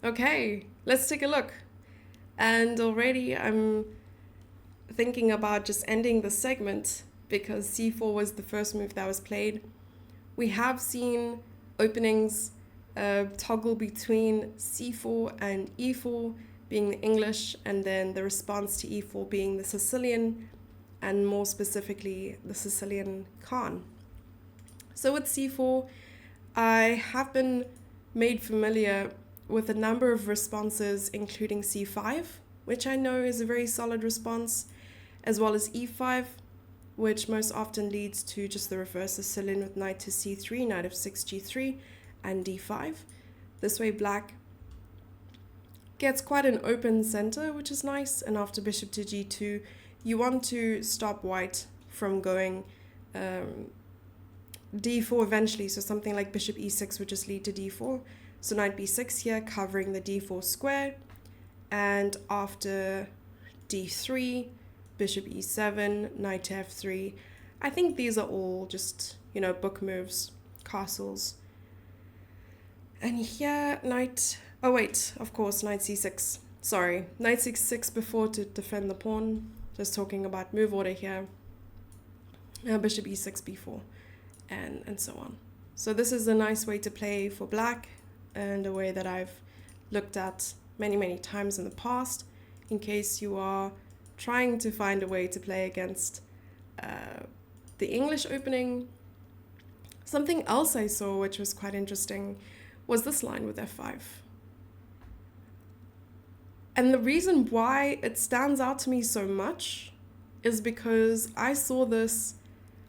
Okay, let's take a look. And already I'm thinking about just ending the segment because c4 was the first move that was played. We have seen openings toggle between c4 and e4 being the English, and then the response to e4 being the Sicilian, and more specifically the Sicilian Khan. So with c4, I have been made familiar with a number of responses, including c5, which I know is a very solid response, as well as e5, which most often leads to just the reverse Sicilian with knight to c3, knight of 6 g3, and d5. This way black gets quite an open center, which is nice, and after bishop to g2, you want to stop white from going d4 eventually, so something like bishop e6 would just lead to d4. So knight b6 here, covering the d4 square, and after d3, bishop e7, knight to f3. I think these are all just, book moves, castles. And here, knight... Oh wait, of course, knight c6. Sorry, knight c6 before to defend the pawn. Just talking about move order here. Bishop e6, b4, and so on. So this is a nice way to play for black, and a way that I've looked at many, many times in the past, in case you are trying to find a way to play against the English opening. Something else I saw, which was quite interesting, was this line with f5. And the reason why it stands out to me so much is because I saw this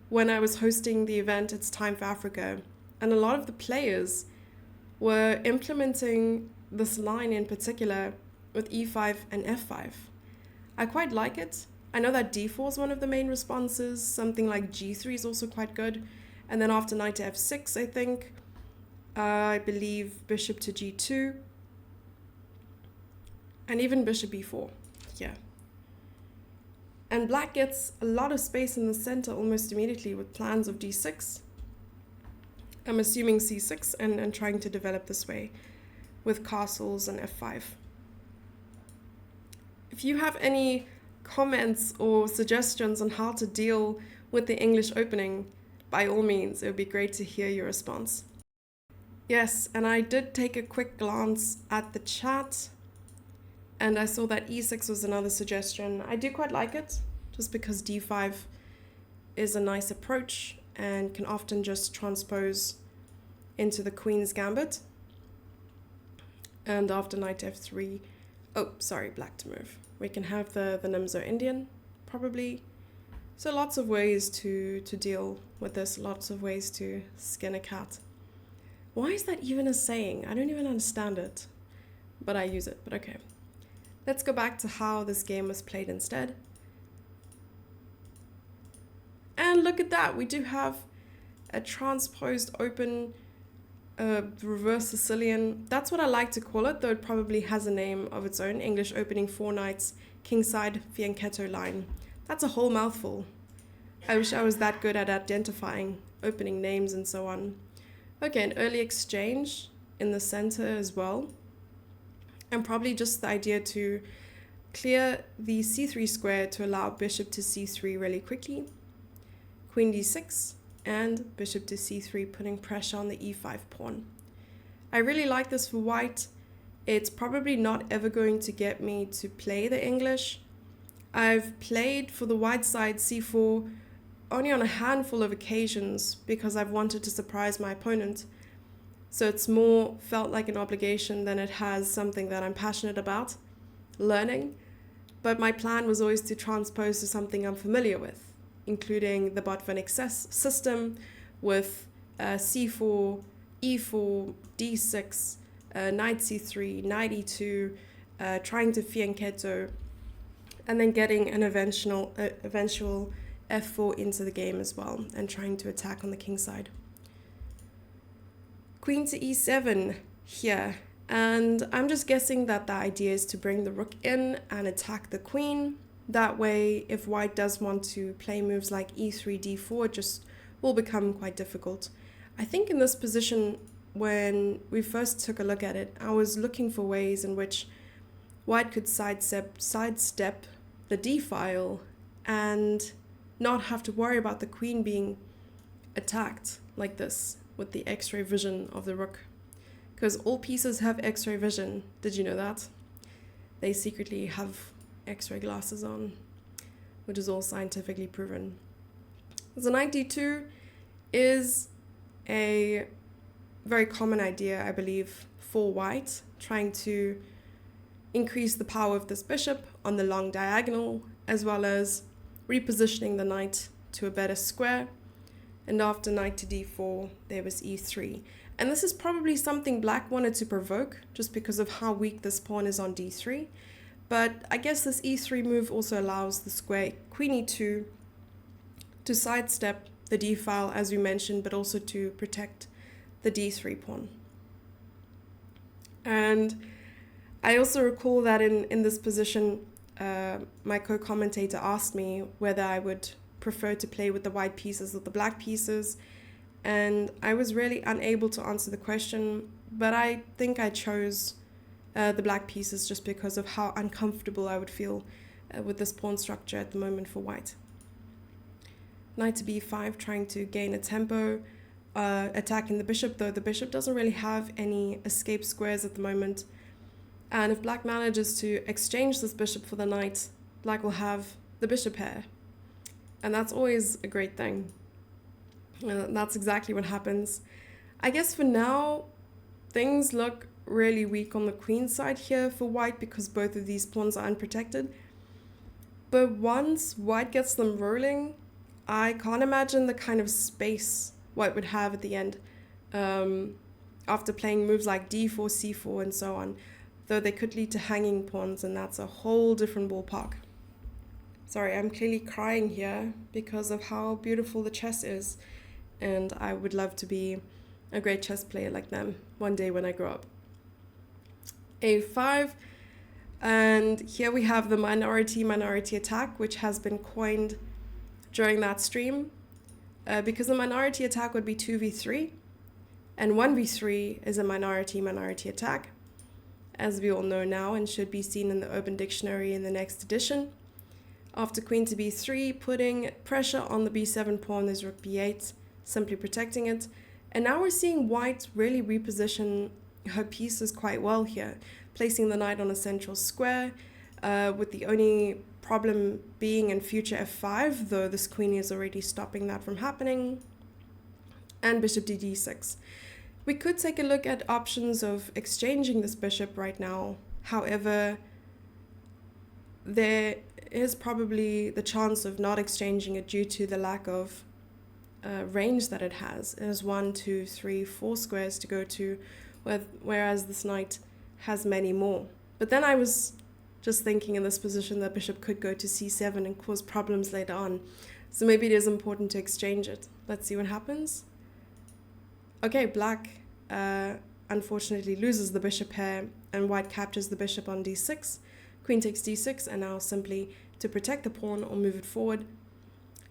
when I was hosting the event It's Time for Africa, and a lot of the players were implementing this line in particular with e5 and f5. I quite like it. I know that d4 is one of the main responses. Something like g3 is also quite good. And then after knight to f6, I think, I believe bishop to g2, and even bishop b4. Yeah. And black gets a lot of space in the center almost immediately with plans of d6. I'm assuming c6 and trying to develop this way with castles and f5. If you have any comments or suggestions on how to deal with the English opening, by all means, it would be great to hear your response. Yes, and I did take a quick glance at the chat, and I saw that e6 was another suggestion. I do quite like it, just because d5 is a nice approach and can often just transpose into the queen's gambit. And after knight f3, black to move. We can have the Nimzo Indian, probably. So lots of ways to deal with this, lots of ways to skin a cat. Why is that even a saying? I don't even understand it, but I use it, but okay. Let's go back to how this game was played instead. And look at that, we do have a transposed open reverse Sicilian. That's what I like to call it, though it probably has a name of its own. English opening 4 knights, kingside fianchetto line. That's a whole mouthful. I wish I was that good at identifying opening names and so on. Okay, an early exchange in the center as well. And probably just the idea to clear the c3 square to allow bishop to c3 really quickly. Queen d6 and bishop to c3, putting pressure on the e5 pawn. I really like this for white. It's probably not ever going to get me to play the English. I've played for the white side c4 only on a handful of occasions because I've wanted to surprise my opponent. So it's more felt like an obligation than it has something that I'm passionate about, learning. But my plan was always to transpose to something I'm familiar with, including the Botvinnik system with c4, e4, d6, knight c3, knight e2, trying to fianchetto, and then getting an eventual f4 into the game as well, and trying to attack on the king side. Queen to e7 here, and I'm just guessing that the idea is to bring the rook in and attack the queen. That way, if white does want to play moves like e3, d4, it just will become quite difficult. I think in this position, when we first took a look at it, I was looking for ways in which white could sidestep the d-file and not have to worry about the queen being attacked like this with the x-ray vision of the rook. Because all pieces have x-ray vision. Did you know that? They secretly have x-ray glasses on, which is all scientifically proven. So knight d2 is a very common idea, I believe, for white, trying to increase the power of this bishop on the long diagonal, as well as repositioning the knight to a better square. And after knight to d4, there was e3. And this is probably something black wanted to provoke, just because of how weak this pawn is on d3. But I guess this e3 move also allows the square queen e2 to sidestep the d-file, as we mentioned, but also to protect the d3 pawn. And I also recall that in this position, my co-commentator asked me whether I would prefer to play with the white pieces or the black pieces, and I was really unable to answer the question, but I think I chose the black pieces just because of how uncomfortable I would feel with this pawn structure at the moment for white. Knight to b5, trying to gain a tempo, attacking the bishop, though the bishop doesn't really have any escape squares at the moment. And if black manages to exchange this bishop for the knight, black will have the bishop pair. And that's always a great thing. That's exactly what happens. I guess for now, things look really weak on the queen side here for white because both of these pawns are unprotected. But once white gets them rolling, I can't imagine the kind of space white would have at the end after playing moves like d4, c4, and so on, though they could lead to hanging pawns, and that's a whole different ballpark. Sorry, I'm clearly crying here because of how beautiful the chess is, and I would love to be a great chess player like them one day when I grow up. a5, and here we have the minority attack, which has been coined during that stream, because the minority attack would be 2v3, and 1v3 is a minority attack, as we all know now and should be seen in the Urban Dictionary in the next edition. After queen to b3, putting pressure on the b7 pawn is rook b8, simply protecting it. And now we're seeing white really reposition her pieces quite well here, placing the knight on a central square, with the only problem being in future f5, though this queen is already stopping that from happening, and bishop to d6. We could take a look at options of exchanging this bishop right now. However, there is probably the chance of not exchanging it due to the lack of range that it has. It has 1, 2, 3, 4 squares to go to, whereas this knight has many more. But then I was just thinking in this position that bishop could go to c7 and cause problems later on. So maybe it is important to exchange it. Let's see what happens. Okay, black unfortunately loses the bishop pair, and white captures the bishop on d6. Queen takes d6, and now simply to protect the pawn or move it forward.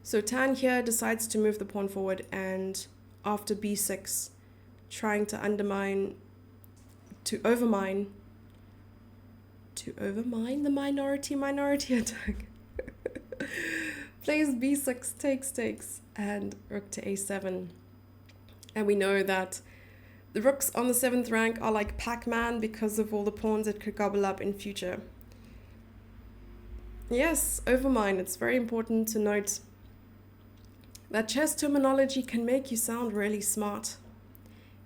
So Tan here decides to move the pawn forward, and after b6, trying to overmine the minority attack. Plays b6, takes, and rook to a7. And we know that the rooks on the 7th rank are like Pac-Man because of all the pawns it could gobble up in future. Yes, overmine. It's very important to note that chess terminology can make you sound really smart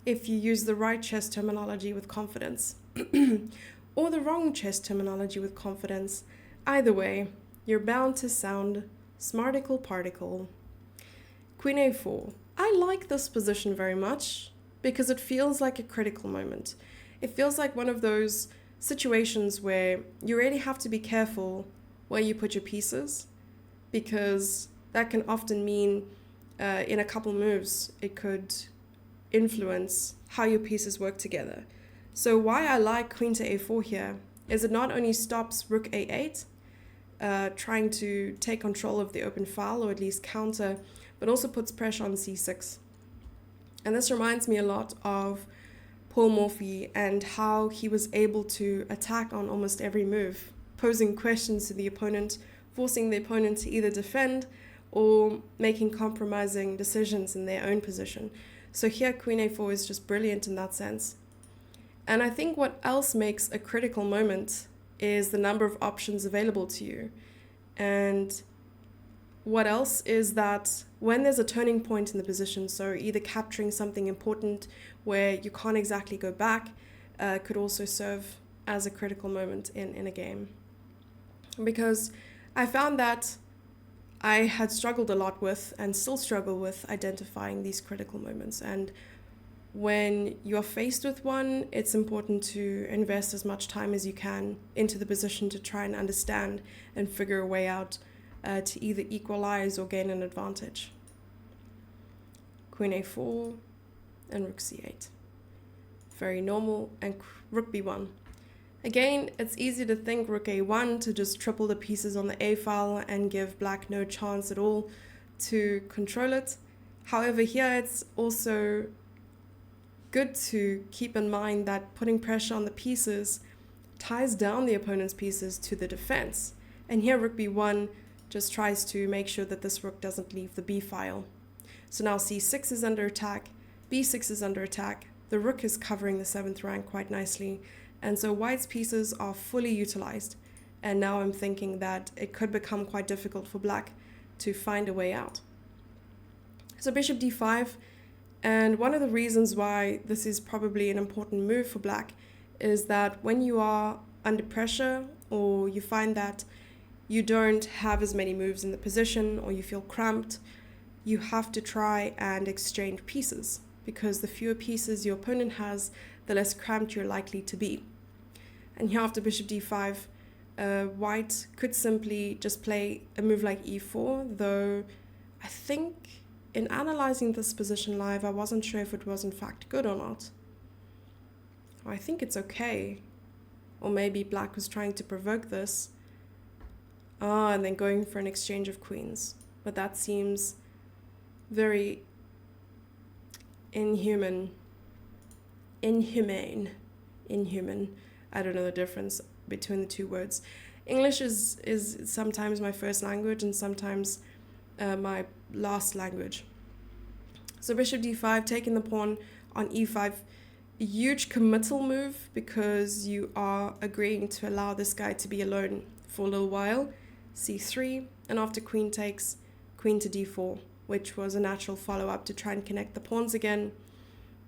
if you use the right chess terminology with confidence, or the wrong chess terminology with confidence. Either way, you're bound to sound smarticle particle. Queen a4. I like this position very much because it feels like a critical moment. It feels like one of those situations where you really have to be careful where you put your pieces, because that can often mean in a couple moves it could influence how your pieces work together. So why I like queen to a4 here is it not only stops rook a8, trying to take control of the open file or at least counter, but also puts pressure on c6. And this reminds me a lot of polymorphy and how he was able to attack on almost every move, posing questions to the opponent, forcing the opponent to either defend or making compromising decisions in their own position. So here Queen A4 is just brilliant in that sense. And I think what else makes a critical moment is the number of options available to you. And what else is that when there's a turning point in the position, so either capturing something important where you can't exactly go back, could also serve as a critical moment in a game. Because I found that I had struggled a lot with and still struggle with identifying these critical moments. And when you're faced with one, it's important to invest as much time as you can into the position to try and understand and figure a way out to either equalize or gain an advantage. Queen A4 and Rook C8. Very normal, and Rook B1. Again, it's easy to think Rook A1 to just triple the pieces on the A file and give black no chance at all to control it. However, here it's also good to keep in mind that putting pressure on the pieces ties down the opponent's pieces to the defense. And here Rook B1 just tries to make sure that this rook doesn't leave the B file. So now C6 is under attack, B6 is under attack, the rook is covering the 7th rank quite nicely, and so white's pieces are fully utilized. And now I'm thinking that it could become quite difficult for black to find a way out. So bishop d5, and one of the reasons why this is probably an important move for black is that when you are under pressure or you find that you don't have as many moves in the position or you feel cramped, you have to try and exchange pieces, because the fewer pieces your opponent has, the less cramped you're likely to be. And here after bishop d5, white could simply just play a move like e4, though I think in analyzing this position live, I wasn't sure if it was in fact good or not. I think it's okay. Or maybe black was trying to provoke this. And then going for an exchange of queens. But that seems very inhumane. I don't know the difference between the two words. English is sometimes my first language and sometimes my last language. So bishop d5, taking the pawn on e5, a huge committal move because you are agreeing to allow this guy to be alone for a little while. c3, and after queen takes, queen to d4, which was a natural follow-up to try and connect the pawns again.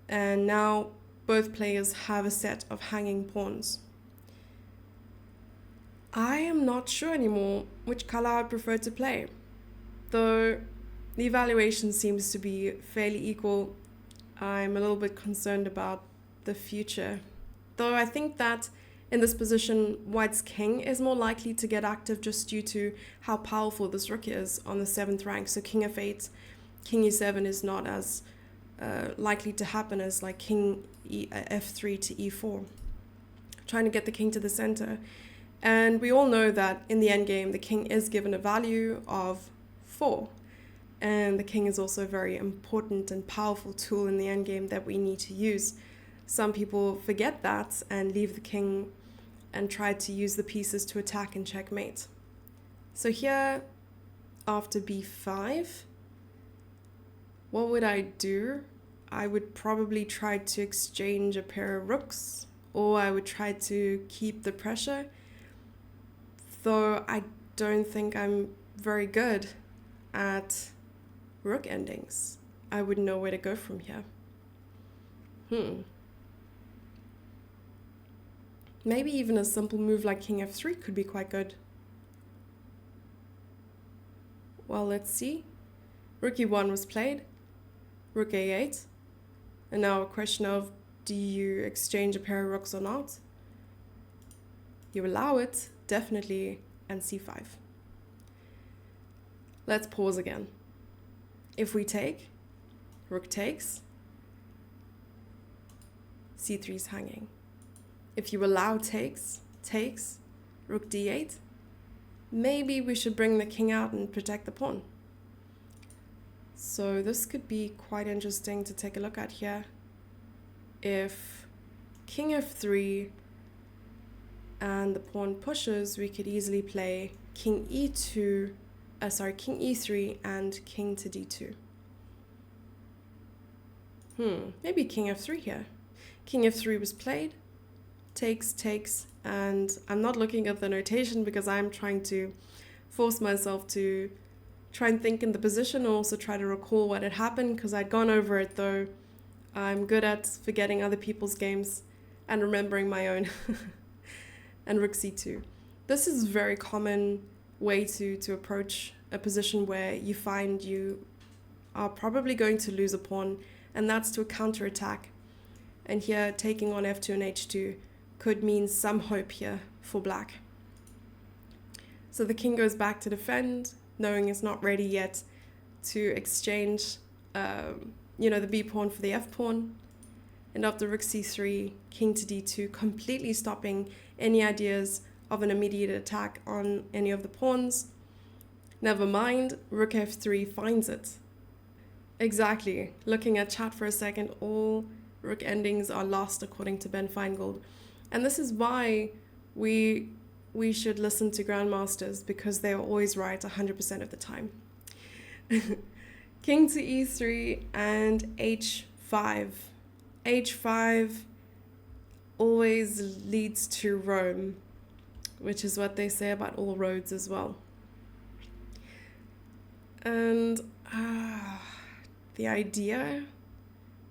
And now both players have a set of hanging pawns. I am not sure anymore which color I'd prefer to play, though the evaluation seems to be fairly equal. I'm a little bit concerned about the future, though I think that in this position, white's king is more likely to get active just due to how powerful this rook is on the 7th rank. So king f8, king e7 is not as likely to happen as like king f3 to e4, trying to get the king to the center. And we all know that in the endgame, the king is given a value of 4. And the king is also a very important and powerful tool in the endgame that we need to use. Some people forget that and leave the king and try to use the pieces to attack and checkmate. So here, after b5, what would I do? I would probably try to exchange a pair of rooks, or I would try to keep the pressure, though I don't think I'm very good at rook endings. I wouldn't know where to go from here. Maybe even a simple move like king f3 could be quite good. Well, let's see. Rook e1 was played, rook a8, and now a question of, do you exchange a pair of rooks or not? You allow it, definitely, and c5. Let's pause again. If we take, rook takes, c3 is hanging. If you allow takes, rook d8, maybe we should bring the king out and protect the pawn. So this could be quite interesting to take a look at here. If king f3 and the pawn pushes, we could easily play king e2, king e3 and king to d2. Maybe king f3 here. King f3 was played, takes, and I'm not looking at the notation because I'm trying to force myself to try and think in the position and also try to recall what had happened, because I'd gone over it though. I'm good at forgetting other people's games and remembering my own. And rook c2. This is a very common way to approach a position where you find you are probably going to lose a pawn, and that's to a counterattack. And here, taking on f2 and h2 could mean some hope here for black. So the king goes back to defend, knowing it's not ready yet to exchange the b pawn for the f pawn. And after rook c3, king to d2, completely stopping any ideas of an immediate attack on any of the pawns. Never mind, rook f3 finds it. Exactly. Looking at chat for a second, all rook endings are lost according to Ben Feingold. And this is why we should listen to grandmasters, because they are always right 100% of the time. King to e3 and h5. h5 always leads to Rome, which is what they say about all roads as well. And the idea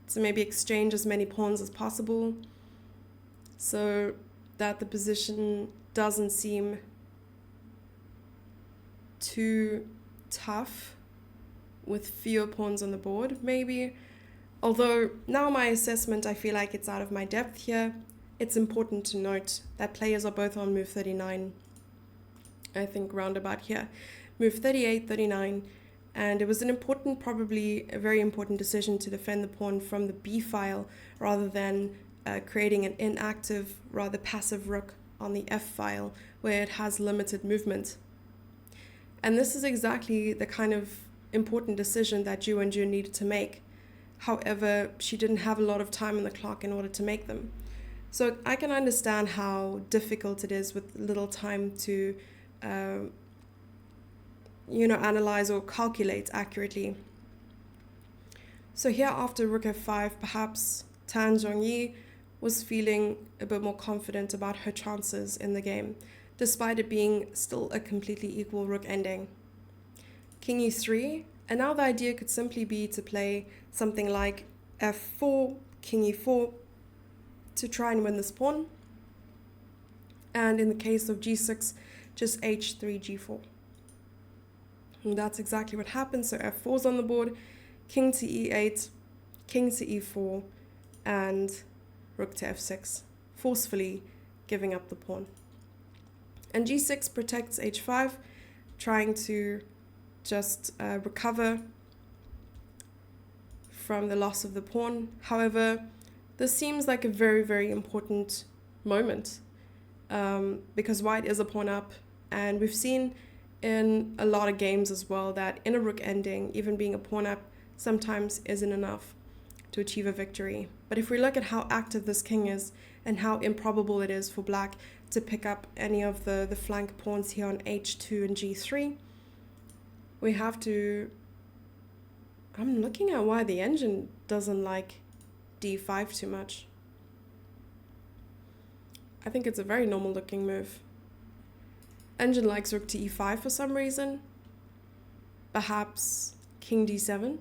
to maybe exchange as many pawns as possible so that the position doesn't seem too tough with fewer pawns on the board, maybe. Although now my assessment, I feel like it's out of my depth here. It's important to note that players are both on move 39, I think roundabout here. Move 38, 39, and it was probably a very important decision to defend the pawn from the b file rather than creating an inactive, rather passive rook on the f file where it has limited movement. And this is exactly the kind of important decision that Ju Wenjun needed to make. However, she didn't have a lot of time on the clock in order to make them. So I can understand how difficult it is with little time to analyze or calculate accurately. So here after rook f5, perhaps Tan Zhongyi was feeling a bit more confident about her chances in the game, despite it being still a completely equal rook ending. King e3, and now the idea could simply be to play something like f4, king e4, to try and win this pawn. And in the case of g6, just h3, g4. And that's exactly what happened. So f4's on the board, king to e8, king to e4, and rook to f6, forcefully giving up the pawn. And g6 protects h5, trying to just recover from the loss of the pawn. However, this seems like a very, very important moment because white is a pawn up, and we've seen in a lot of games as well that in a rook ending, even being a pawn up sometimes isn't enough to achieve a victory. But if we look at how active this king is and how improbable it is for black to pick up any of the flank pawns here on h2 and g3, we have to... I'm looking at why the engine doesn't like d5 too much. I think it's a very normal looking move. Engine likes rook to e5 for some reason. Perhaps king d7.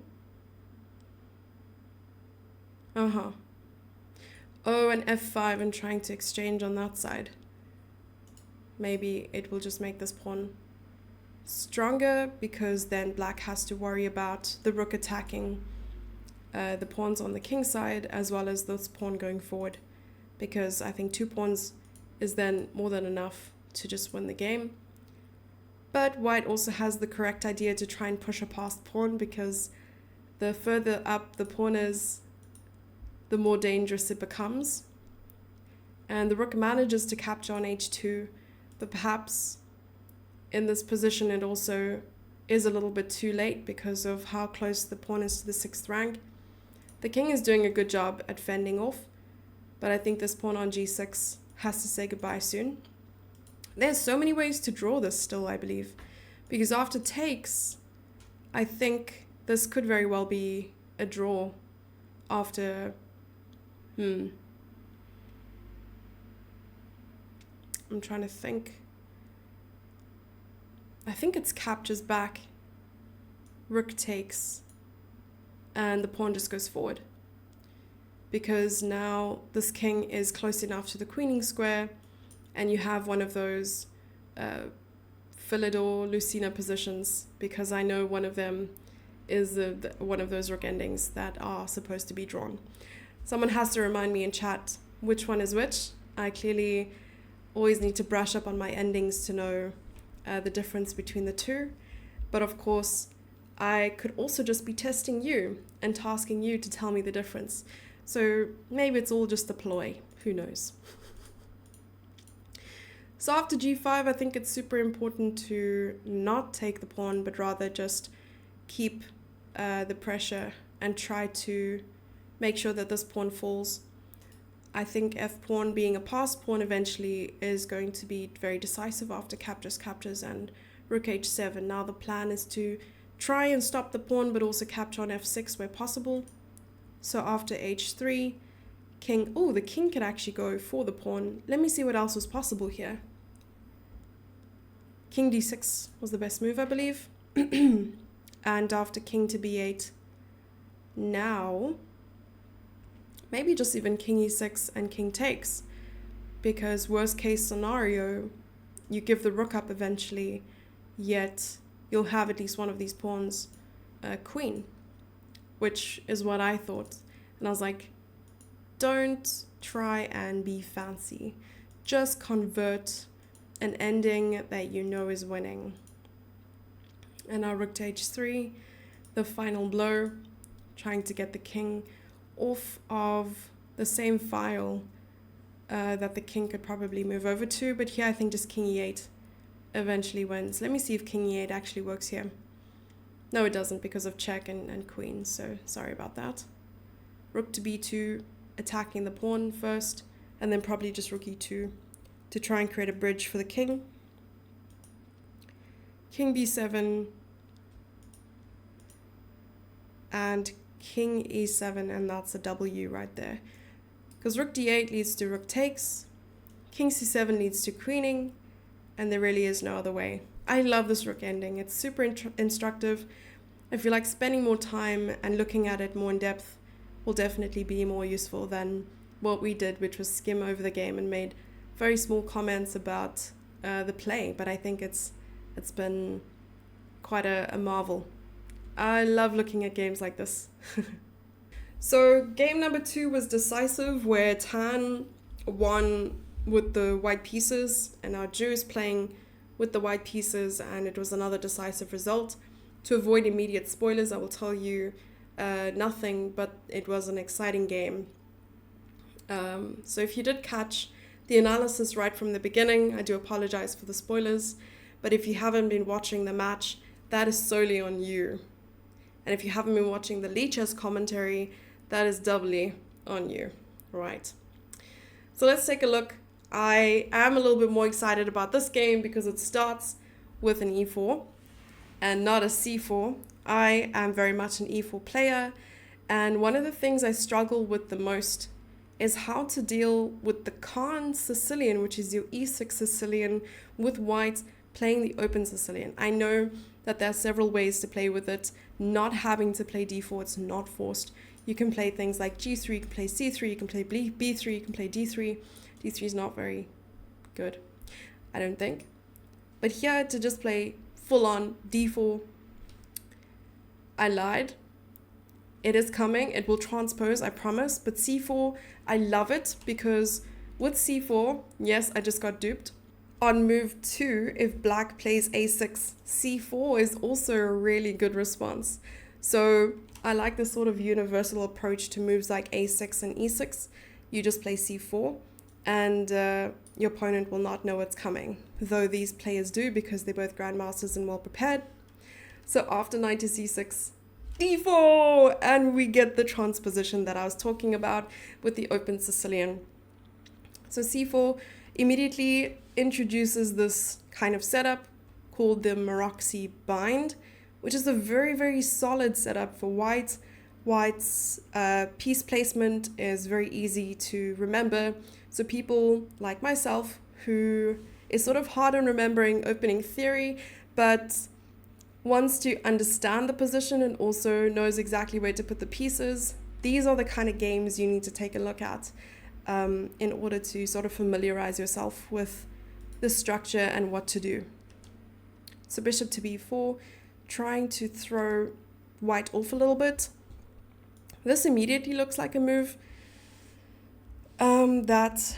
Oh, and f5 and trying to exchange on that side. Maybe it will just make this pawn stronger, because then black has to worry about the rook attacking the pawns on the king side as well as this pawn going forward, because I think 2 pawns is then more than enough to just win the game. But white also has the correct idea to try and push a past pawn, because the further up the pawn is, the more dangerous it becomes. And the rook manages to capture on h2, but perhaps in this position it also is a little bit too late because of how close the pawn is to the 6th rank. The king is doing a good job at fending off, but I think this pawn on g6 has to say goodbye soon. There's so many ways to draw this still, I believe, because after takes, I think this could very well be a draw after, I'm trying to think. I think it's captures back, rook takes, and the pawn just goes forward. Because now this king is close enough to the queening square, and you have one of those Philidor Lucina positions, because I know one of them is one of those rook endings that are supposed to be drawn. Someone has to remind me in chat which one is which. I clearly always need to brush up on my endings to know the difference between the two. But of course, I could also just be testing you and tasking you to tell me the difference. So maybe it's all just a ploy. Who knows? So after g5, I think it's super important to not take the pawn, but rather just keep the pressure and try to make sure that this pawn falls. I think f pawn being a passed pawn eventually is going to be very decisive after captures and rook h7. Now the plan is to try and stop the pawn, but also capture on f6 where possible. So after h3, the king could actually go for the pawn. Let me see what else was possible here. King d6 was the best move, I believe. And after king to b8, now maybe just even king e6 and king takes, because worst case scenario, you give the rook up eventually, yet you'll have at least one of these pawns queen, which is what I thought. And I was like, don't try and be fancy, just convert an ending that you know is winning. And now rook to h3, the final blow, trying to get the king off of the same file that the king could probably move over to. But here I think just king e8 eventually wins. Let me see if king e8 actually works here. No, it doesn't because of check and queen, so sorry about that. Rook to b2, attacking the pawn first, and then probably just rook e2 to try and create a bridge for the king. King b7 and king e7, and that's a W right there. Because rook d8 leads to rook takes, king c7 leads to queening, and there really is no other way. I love this rook ending. It's super instructive. I feel like spending more time and looking at it more in depth will definitely be more useful than what we did, which was skim over the game and made very small comments about the play. But I think it's been quite a marvel. I love looking at games like this. So game number 2 was decisive, where Tan won with the white pieces, and now Ju is playing with the white pieces, and it was another decisive result. To avoid immediate spoilers, I will tell you nothing, but it was an exciting game. So if you did catch the analysis right from the beginning, I do apologize for the spoilers, but if you haven't been watching the match, that is solely on you. And if you haven't been watching the Lichess commentary, that is doubly on you, right? So let's take a look. I am a little bit more excited about this game because it starts with an e4 and not a c4. I am very much an e4 player, and one of the things I struggle with the most is how to deal with the Khan Sicilian, which is your e6 Sicilian, with white playing the open Sicilian. I know that there are several ways to play with it, not having to play d4, it's not forced. You can play things like g3, you can play c3, you can play b3, you can play d3. d3 is not very good, I don't think. But here, to just play full-on d4, I lied. It is coming, it will transpose, I promise. But c4, I love it because with c4, yes, I just got duped. On move 2, if black plays a6, c4 is also a really good response. So I like this sort of universal approach to moves like a6 and e6. You just play c4 and your opponent will not know what's coming, though these players do because they're both grandmasters and well prepared. So after knight to c6, d4, and we get the transposition that I was talking about with the open Sicilian. So c4 immediately introduces this kind of setup called the Maroczy bind, which is a very, very solid setup for white. White's piece placement is very easy to remember. So people like myself, who is sort of hard on remembering opening theory, but wants to understand the position and also knows exactly where to put the pieces, these are the kind of games you need to take a look at in order to sort of familiarize yourself with the structure and what to do. So bishop to b4, trying to throw white off a little bit. This immediately looks like a move that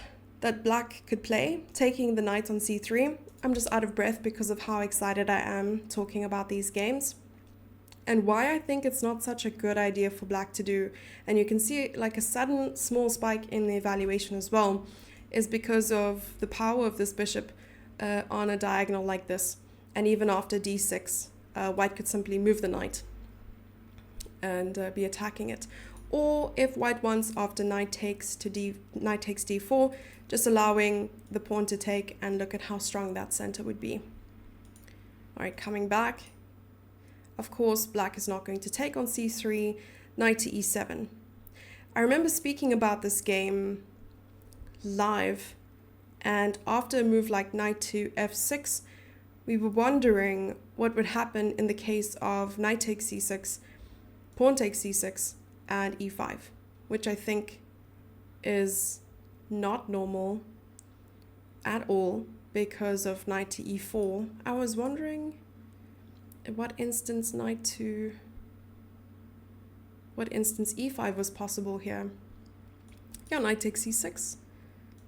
black could play, taking the knight on c3. I'm just out of breath because of how excited I am talking about these games and why I think it's not such a good idea for black to do. And you can see like a sudden small spike in the evaluation as well is because of the power of this bishop on a diagonal like this. And even after d6, white could simply move the knight and be attacking it. Or if white wants, after knight takes d4, just allowing the pawn to take, and look at how strong that center would be. All right, coming back. Of course, black is not going to take on c3, knight to e7. I remember speaking about this game live, and after a move like knight to f6, we were wondering what would happen in the case of knight takes c6, pawn takes c6, and e5, which I think is not normal at all because of knight to e4. I was wondering at what instance e5 was possible here. Yeah, knight takes c6,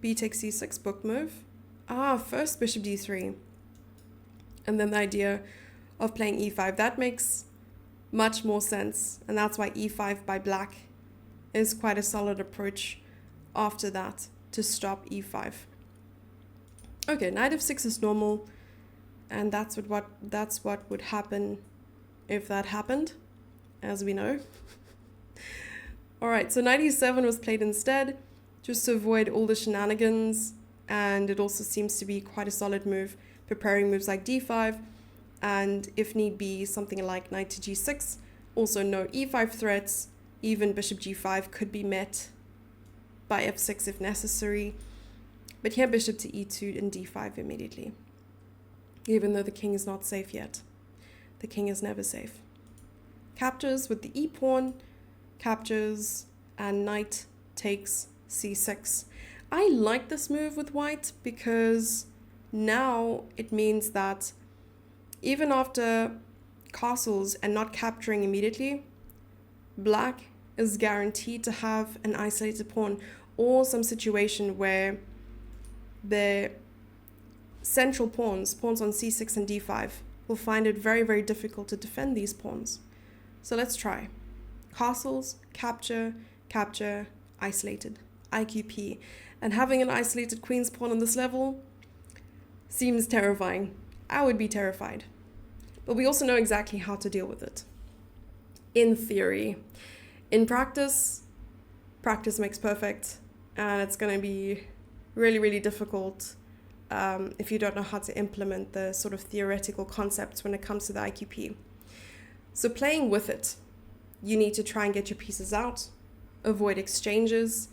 b takes c6, book move. First bishop d3. And then the idea of playing e5, that makes much more sense. And that's why e5 by black is quite a solid approach after that to stop e5. Okay, knight f6 is normal. And that's what would happen if that happened, as we know. All right, so knight e7 was played instead, just to avoid all the shenanigans. And it also seems to be quite a solid move, preparing moves like d5, and if need be, something like knight to g6. Also no e5 threats, even bishop g5 could be met by f6 if necessary. But here bishop to e2 and d5 immediately. Even though the king is not safe yet. The king is never safe. Captures with the e-pawn, captures, and knight takes c6. I like this move with white because now it means that even after castles and not capturing immediately, black is guaranteed to have an isolated pawn or some situation where the central pawns on c6 and d5, will find it very, very difficult to defend these pawns. So let's try. Castles, capture, capture, isolated, IQP. And having an isolated queen's pawn on this level seems terrifying. I would be terrified. But we also know exactly how to deal with it. In theory. In practice, practice makes perfect. And it's going to be really, really difficult if you don't know how to implement the sort of theoretical concepts when it comes to the IQP. So playing with it, you need to try and get your pieces out, avoid exchanges,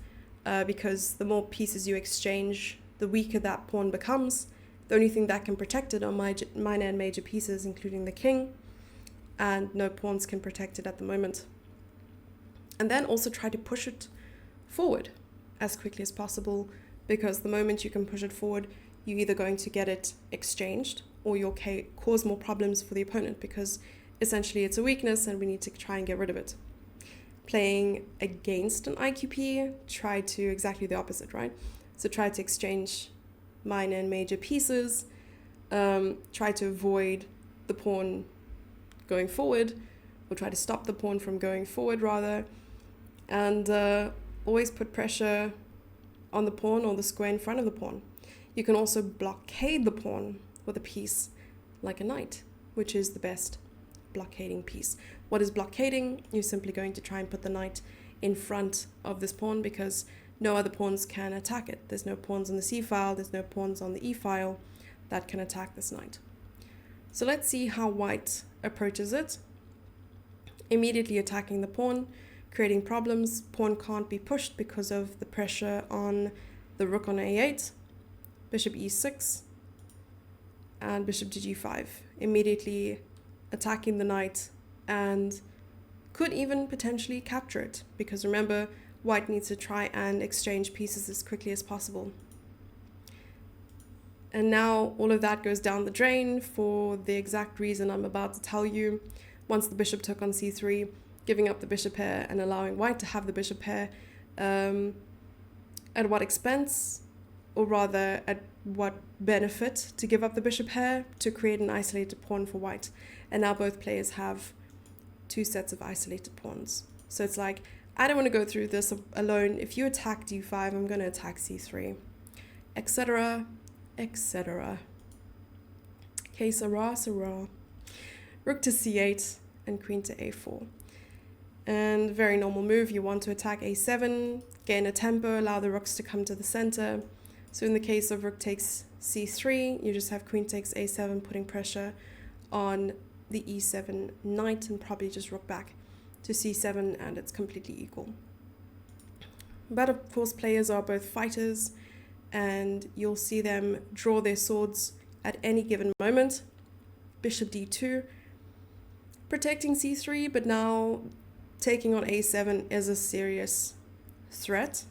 because the more pieces you exchange, the weaker that pawn becomes. The only thing that can protect it are minor and major pieces, including the king, and no pawns can protect it at the moment. And then also try to push it forward as quickly as possible, because the moment you can push it forward, you're either going to get it exchanged or you'll cause more problems for the opponent, because essentially it's a weakness and we need to try and get rid of it. Playing against an IQP, try to exactly the opposite, right? So try to exchange minor and major pieces, try to avoid the pawn going forward, or try to stop the pawn from going forward rather, and always put pressure on the pawn or the square in front of the pawn. You can also blockade the pawn with a piece like a knight, which is the best blockading piece. What is blockading? You're simply going to try and put the knight in front of this pawn, because no other pawns can attack it. There's no pawns on the c file, there's no pawns on the e file that can attack this knight. So let's see how white approaches it. Immediately attacking the pawn, creating problems. Pawn can't be pushed because of the pressure on the rook on a8, bishop e6, and bishop to g5. Immediately attacking the knight and could even potentially capture it, because remember, white needs to try and exchange pieces as quickly as possible. And now all of that goes down the drain for the exact reason I'm about to tell you. Once the bishop took on c3, giving up the bishop pair and allowing white to have the bishop pair, at what expense, or rather at what benefit to give up the bishop pair to create an isolated pawn for white. And now both players have two sets of isolated pawns. So it's like, I don't want to go through this alone. If you attack d5, I'm going to attack c3, etc., etc. Okay, Sarah. Rook to c8 and queen to a4. And very normal move, you want to attack a7, gain a tempo, allow the rooks to come to the center. So in the case of rook takes c3, you just have queen takes a7, putting pressure on the e7 knight, and probably just rook back to c7, and it's completely equal. But of course, players are both fighters, and you'll see them draw their swords at any given moment. Bishop d2, protecting c3, but now taking on a7 is a serious threat.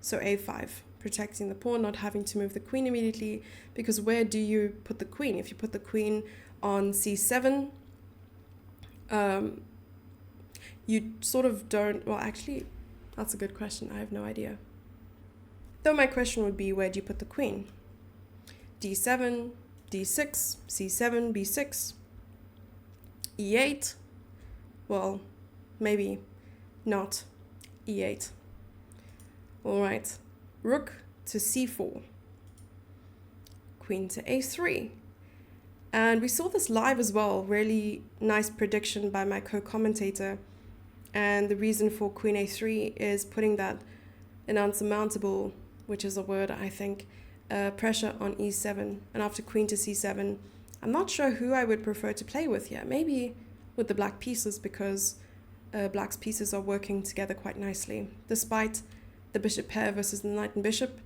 So a5, protecting the pawn, not having to move the queen immediately, because where do you put the queen? If you put the queen on c7, you sort of don't, well, actually, that's a good question. I have no idea. Though my question would be, where do you put the queen? d7, d6, c7, b6, e8, well, maybe not e8. All right, rook to c4, queen to a3. And we saw this live as well, really nice prediction by my co-commentator. And the reason for queen a3 is putting that an unsurmountable, which is a word I think, pressure on e7. And after queen to c7, I'm not sure who I would prefer to play with here. Maybe with the black pieces, because black's pieces are working together quite nicely. Despite the bishop pair versus the knight and bishop,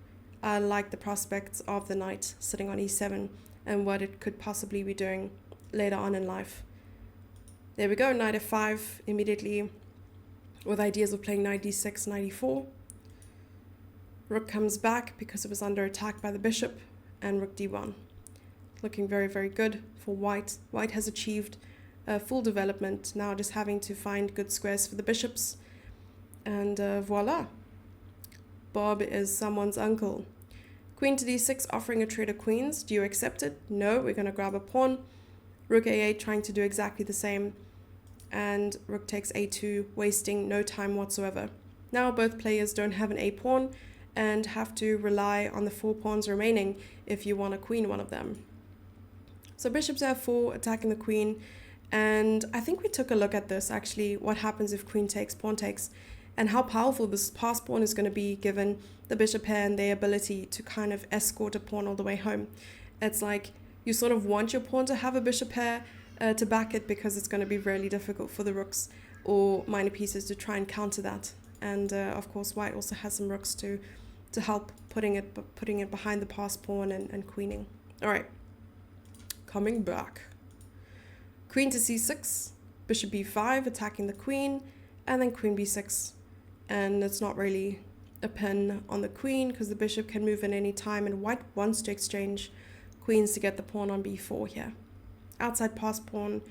I like the prospects of the knight sitting on e7 and what it could possibly be doing later on in life. There we go, knight f5 immediately, with ideas of playing knight d6, knight e4. Rook comes back because it was under attack by the bishop, and rook d1. Looking very, very good for white. White has achieved full development, now just having to find good squares for the bishops. And voila. Bob is someone's uncle. Queen to d6, offering a trade of queens. Do you accept it? No, we're going to grab a pawn. Rook a8, trying to do exactly the same. And rook takes a2, wasting no time whatsoever. Now both players don't have an a pawn and have to rely on the 4 pawns remaining if you want to queen one of them. So bishop to f4, attacking the queen. And I think we took a look at this, actually, what happens if queen takes, pawn takes, and how powerful this pass pawn is going to be given the bishop pair and their ability to kind of escort a pawn all the way home. It's like you sort of want your pawn to have a bishop pair to back it, because it's going to be really difficult for the rooks or minor pieces to try and counter that. And of course, white also has some rooks to help putting it behind the pass pawn and queening. All right, coming back. Queen to c6, bishop b5, attacking the queen, and then queen b6. And it's not really a pin on the queen because the bishop can move at any time, and white wants to exchange queens to get the pawn on b4 here. Outside pass pawn.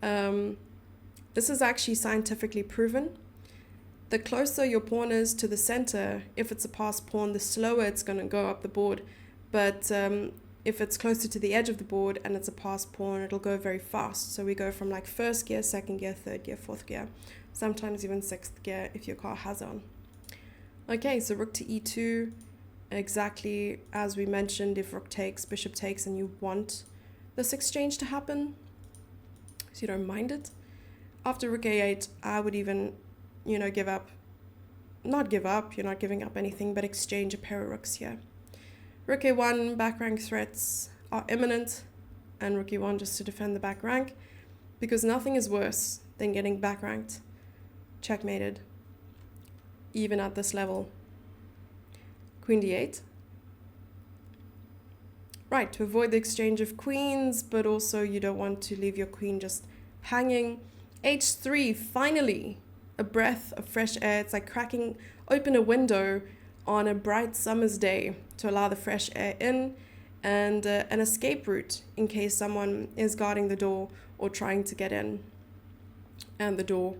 This is actually scientifically proven. The closer your pawn is to the center, if it's a pass pawn, the slower it's going to go up the board. But if it's closer to the edge of the board and it's a pass pawn, it'll go very fast. So we go from like first gear, second gear, third gear, fourth gear, sometimes even sixth gear if your car has on. Okay, so rook to e2, exactly as we mentioned, if rook takes, bishop takes, and you want this exchange to happen, so you don't mind it. After rook a8, I would even, give up not give up, you're not giving up anything, but exchange a pair of rooks here. Rook a1 back rank threats are imminent, and rook e1 just to defend the back rank, because nothing is worse than getting back ranked, checkmated, even at this level. Queen d8. Right, to avoid the exchange of queens, but also you don't want to leave your queen just hanging. h3, finally, a breath of fresh air. It's like cracking open a window on a bright summer's day to allow the fresh air in, and an escape route in case someone is guarding the door or trying to get in, and the door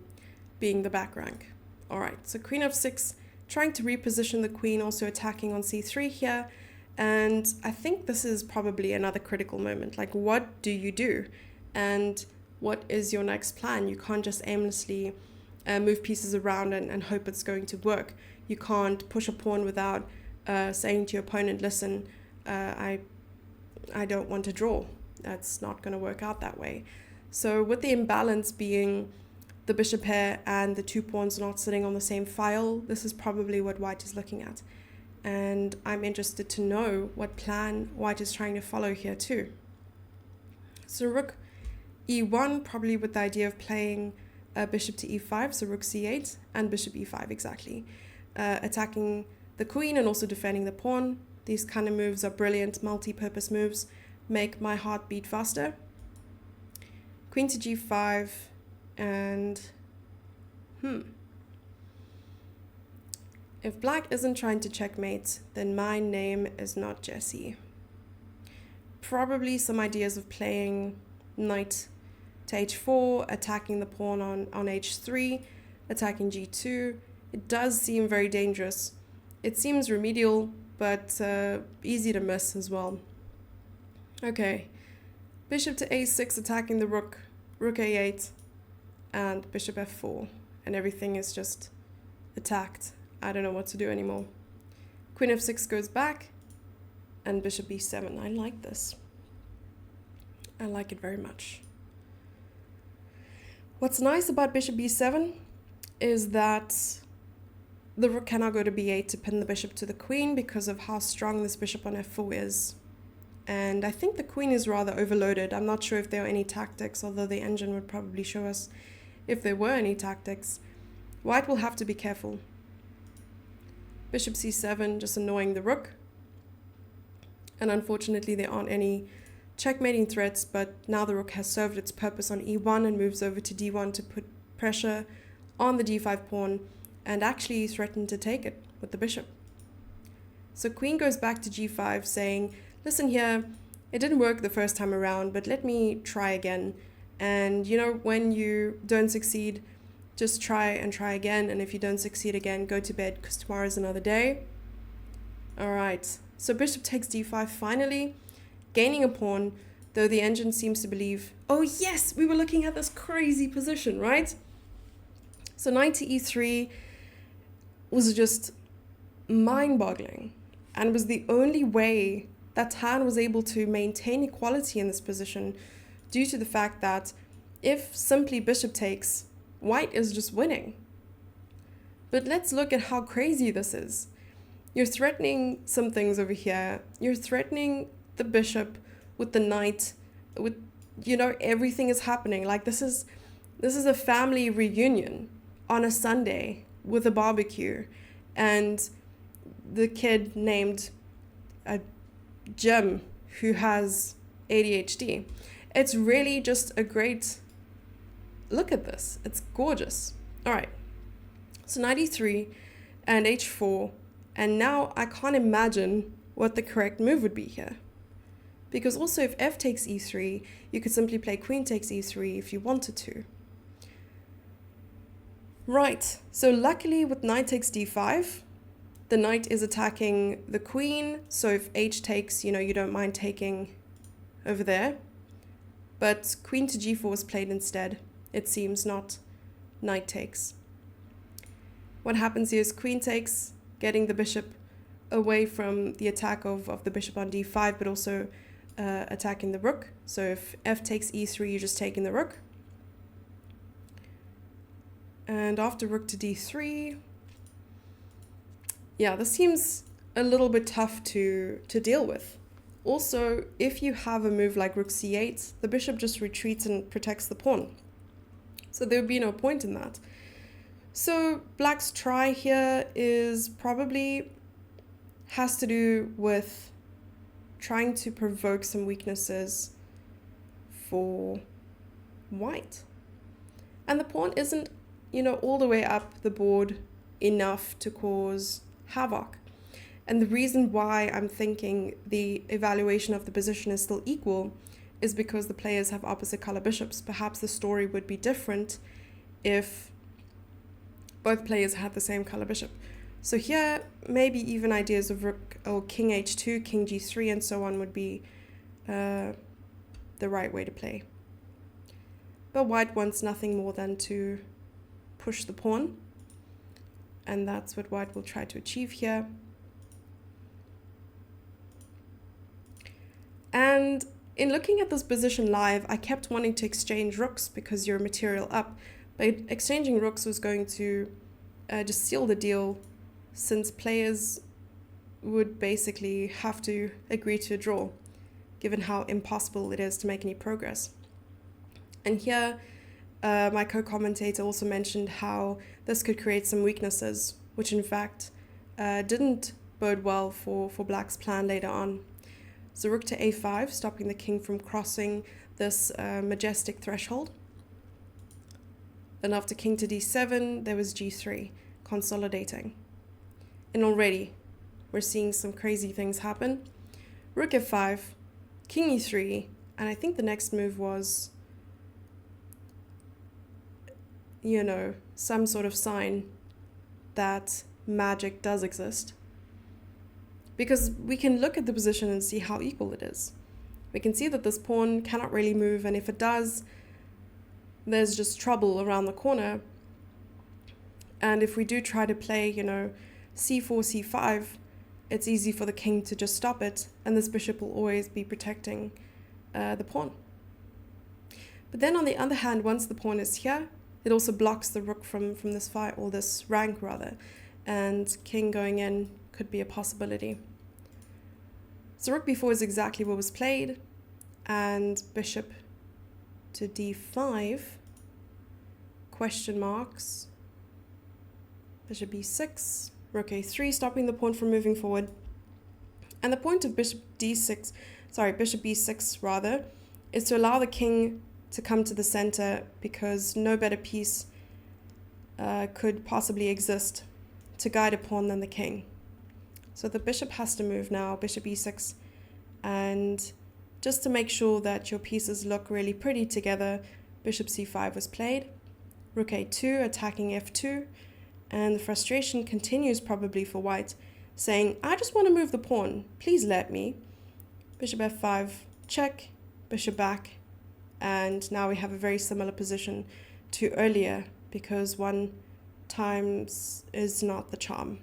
being the back rank. All right, so queen f6, trying to reposition the queen, also attacking on c3 here. And I think this is probably another critical moment. Like, what do you do? And what is your next plan? You can't just aimlessly move pieces around and hope it's going to work. You can't push a pawn without saying to your opponent, listen, I don't want to draw. That's not going to work out that way. So with the imbalance being the bishop pair and the two pawns not sitting on the same file, this is probably what white is looking at. And I'm interested to know what plan white is trying to follow here too. So rook e1, probably with the idea of playing bishop to e5, so rook c8 and bishop e5 exactly. Attacking the queen and also defending the pawn. These kind of moves are brilliant, multi-purpose moves, make my heart beat faster. Queen to g5 and if black isn't trying to checkmate, then my name is not Jessie. Probably some ideas of playing knight to h4, attacking the pawn on h3, attacking g2. It does seem very dangerous. It seems remedial, but easy to miss as well. Okay, bishop to a6, attacking the rook, rook a8, and bishop f4, and everything is just attacked. I don't know what to do anymore. Queen f6 goes back, and bishop b7. I like this. I like it very much. What's nice about bishop b7 is that the rook cannot go to b8 to pin the bishop to the queen because of how strong this bishop on f4 is. And I think the queen is rather overloaded. I'm not sure if there are any tactics, although the engine would probably show us if there were any tactics. White will have to be careful. Bishop c7, just annoying the rook. And unfortunately, there aren't any checkmating threats, but now the rook has served its purpose on e1 and moves over to d1 to put pressure on the d5 pawn and actually threaten to take it with the bishop. So queen goes back to g5 saying, listen here, it didn't work the first time around, but let me try again. And you know, when you don't succeed, just try and try again. And if you don't succeed again, go to bed because tomorrow is another day. All right, so bishop takes d5 finally, gaining a pawn, though the engine seems to believe, oh yes, we were looking at this crazy position, right? So knight to e3 was just mind-boggling and was the only way that Tan was able to maintain equality in this position due to the fact that if simply bishop takes, white is just winning. But let's look at how crazy this is. You're threatening some things over here. You're threatening the bishop with the knight, with, you know, everything is happening. Like this is a family reunion on a Sunday with a barbecue and the kid named Jim who has ADHD. It's really just a great look at this. It's gorgeous. All right, so knight e3 and h4, and now I can't imagine what the correct move would be here. Because also if f takes e3, you could simply play queen takes e3 if you wanted to. Right, so luckily with knight takes d5, the knight is attacking the queen, so if h takes, you know, you don't mind taking over there. But queen to g4 is played instead, it seems, not knight takes. What happens here is queen takes, getting the bishop away from the attack of the bishop on d5, but also attacking the rook. So if f takes e3, you're just taking the rook. And after rook to d3, Yeah, this seems a little bit tough to deal with. Also, if you have a move like rook c8, the bishop just retreats and protects the pawn. So there would be no point in that. So black's try here is probably has to do with trying to provoke some weaknesses for white. And the pawn isn't, all the way up the board enough to cause havoc. And the reason why I'm thinking the evaluation of the position is still equal is because the players have opposite color bishops. Perhaps the story would be different if both players had the same color bishop. So here, maybe even ideas of rook or king h2, king g3, and so on would be the right way to play. But white wants nothing more than to push the pawn, and that's what white will try to achieve here. And in looking at this position live, I kept wanting to exchange rooks because you're material up, but exchanging rooks was going to just seal the deal, since players would basically have to agree to a draw, given how impossible it is to make any progress. And here, my co-commentator also mentioned how this could create some weaknesses, which in fact didn't bode well for black's plan later on. So rook to a5, stopping the king from crossing this majestic threshold. Then after king to d7, there was g3, consolidating. And already, we're seeing some crazy things happen. Rook f5, king e3, and I think the next move was, some sort of sign that magic does exist. Because we can look at the position and see how equal it is. We can see that this pawn cannot really move, and if it does, there's just trouble around the corner. And if we do try to play, c4, c5, it's easy for the king to just stop it, and this bishop will always be protecting the pawn. But then on the other hand, once the pawn is here, it also blocks the rook from this fight, or this rank rather, and king going in could be a possibility. So rook b4 is exactly what was played, and bishop to d5, question marks, bishop b6, rook a3, stopping the pawn from moving forward. And the point of bishop b6 rather, is to allow the king to come to the center, because no better piece could possibly exist to guide a pawn than the king. So the bishop has to move now, bishop e6, and just to make sure that your pieces look really pretty together, bishop c5 was played, rook a2, attacking f2, and the frustration continues probably for white, saying, I just want to move the pawn, please let me. Bishop f5, check, bishop back, and now we have a very similar position to earlier, because 1 times is not the charm.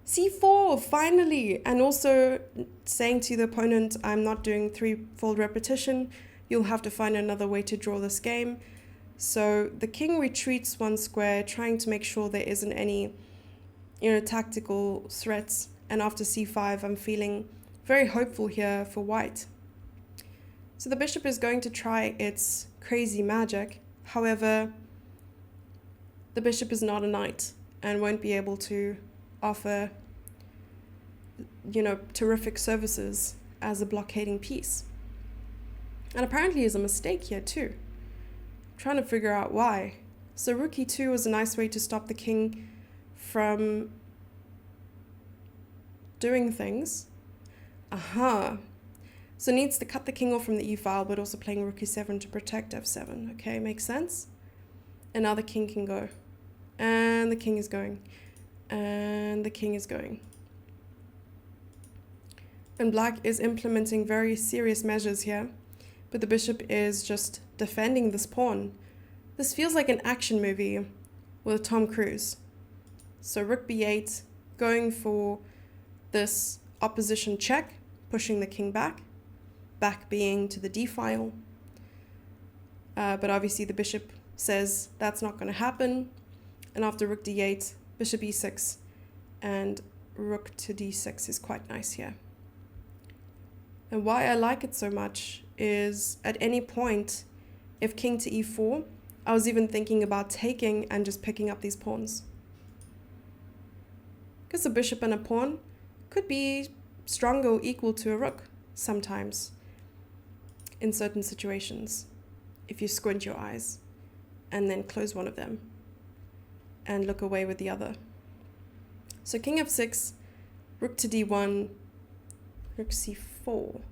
c4, finally, and also saying to the opponent, I'm not doing threefold repetition, you'll have to find another way to draw this game. So the king retreats 1 square, trying to make sure there isn't any, tactical threats. And after c5, I'm feeling very hopeful here for white. So the bishop is going to try its crazy magic. However, the bishop is not a knight and won't be able to offer, terrific services as a blockading piece. And apparently is a mistake here too. I'm trying to figure out why. So rook e2 was a nice way to stop the king from doing things. So needs to cut the king off from the e-file, but also playing rook e7 to protect f7. Okay, makes sense. And now the king can go. And the king is going. And the king is going. And black is implementing very serious measures here, but the bishop is just defending this pawn. This feels like an action movie with Tom Cruise. So rook b8, going for this opposition check, pushing the king back being to the d-file. But obviously the bishop says that's not going to happen. And after rook d8, bishop e6, and rook to d6 is quite nice here. And why I like it so much is at any point, if king to e4, I was even thinking about taking and just picking up these pawns. Because a bishop and a pawn could be stronger or equal to a rook sometimes in certain situations, if you squint your eyes and then close one of them and look away with the other. So king f6, rook to d1, rook c4.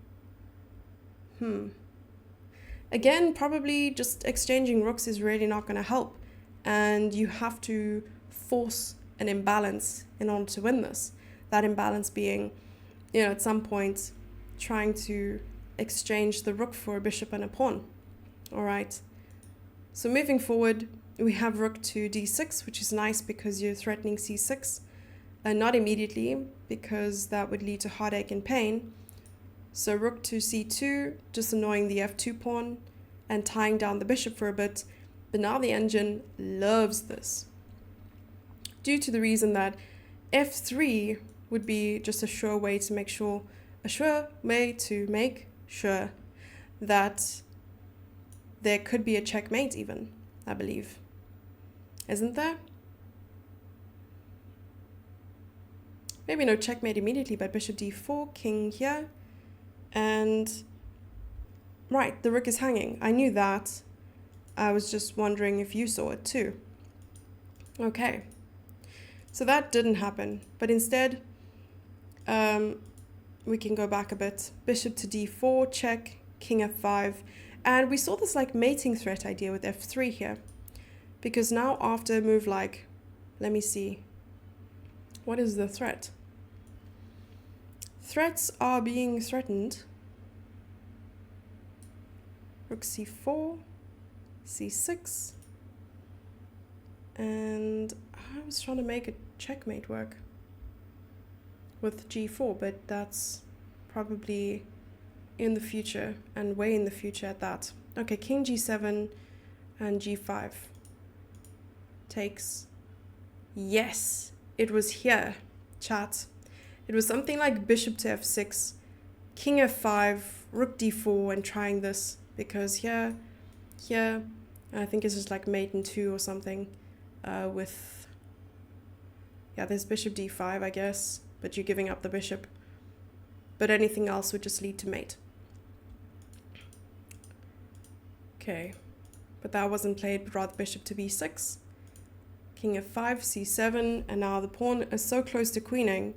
Again, probably just exchanging rooks is really not going to help, and you have to force an imbalance in order to win this. That imbalance being, at some point trying to exchange the rook for a bishop and a pawn. All right. So moving forward, we have rook to d6, which is nice because you're threatening c6, and not immediately because that would lead to heartache and pain. So rook to c2, just annoying the f2 pawn and tying down the bishop for a bit. But now the engine loves this, due to the reason that f3 would be just a sure way to make sure that there could be a checkmate even, I believe. Isn't there? Maybe no checkmate immediately, but bishop d4, king here. And right, the rook is hanging. I knew that. I was just wondering if you saw it too. Okay. So that didn't happen. But instead, we can go back a bit. Bishop to d4, check, king f5. And we saw this like mating threat idea with f3 here. Because now after a move like, let me see. What is the threat? Threats are being threatened. Rook c4, c6. And I was trying to make a checkmate work with g4, but that's probably in the future and way in the future at that. Okay, king g7 and g5 takes. Yes, it was here, chat. It was something like bishop to f6, king f5, rook d4, and trying this because here, I think it's just like mate in 2 or something with, there's bishop d5, I guess, but you're giving up the bishop. But anything else would just lead to mate. Okay, but that wasn't played, but rather bishop to b6, king f5, c7, and now the pawn is so close to queening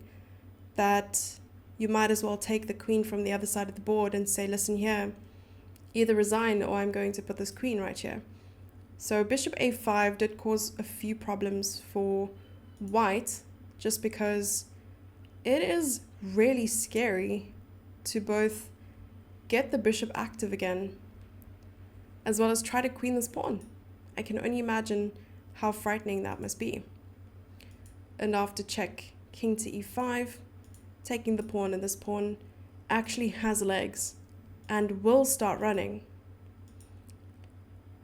that you might as well take the queen from the other side of the board and say, listen here, either resign or I'm going to put this queen right here. So bishop a5 did cause a few problems for white, just because it is really scary to both get the bishop active again, as well as try to queen this pawn. I can only imagine how frightening that must be. And after check, king to e5, taking the pawn, and this pawn actually has legs and will start running.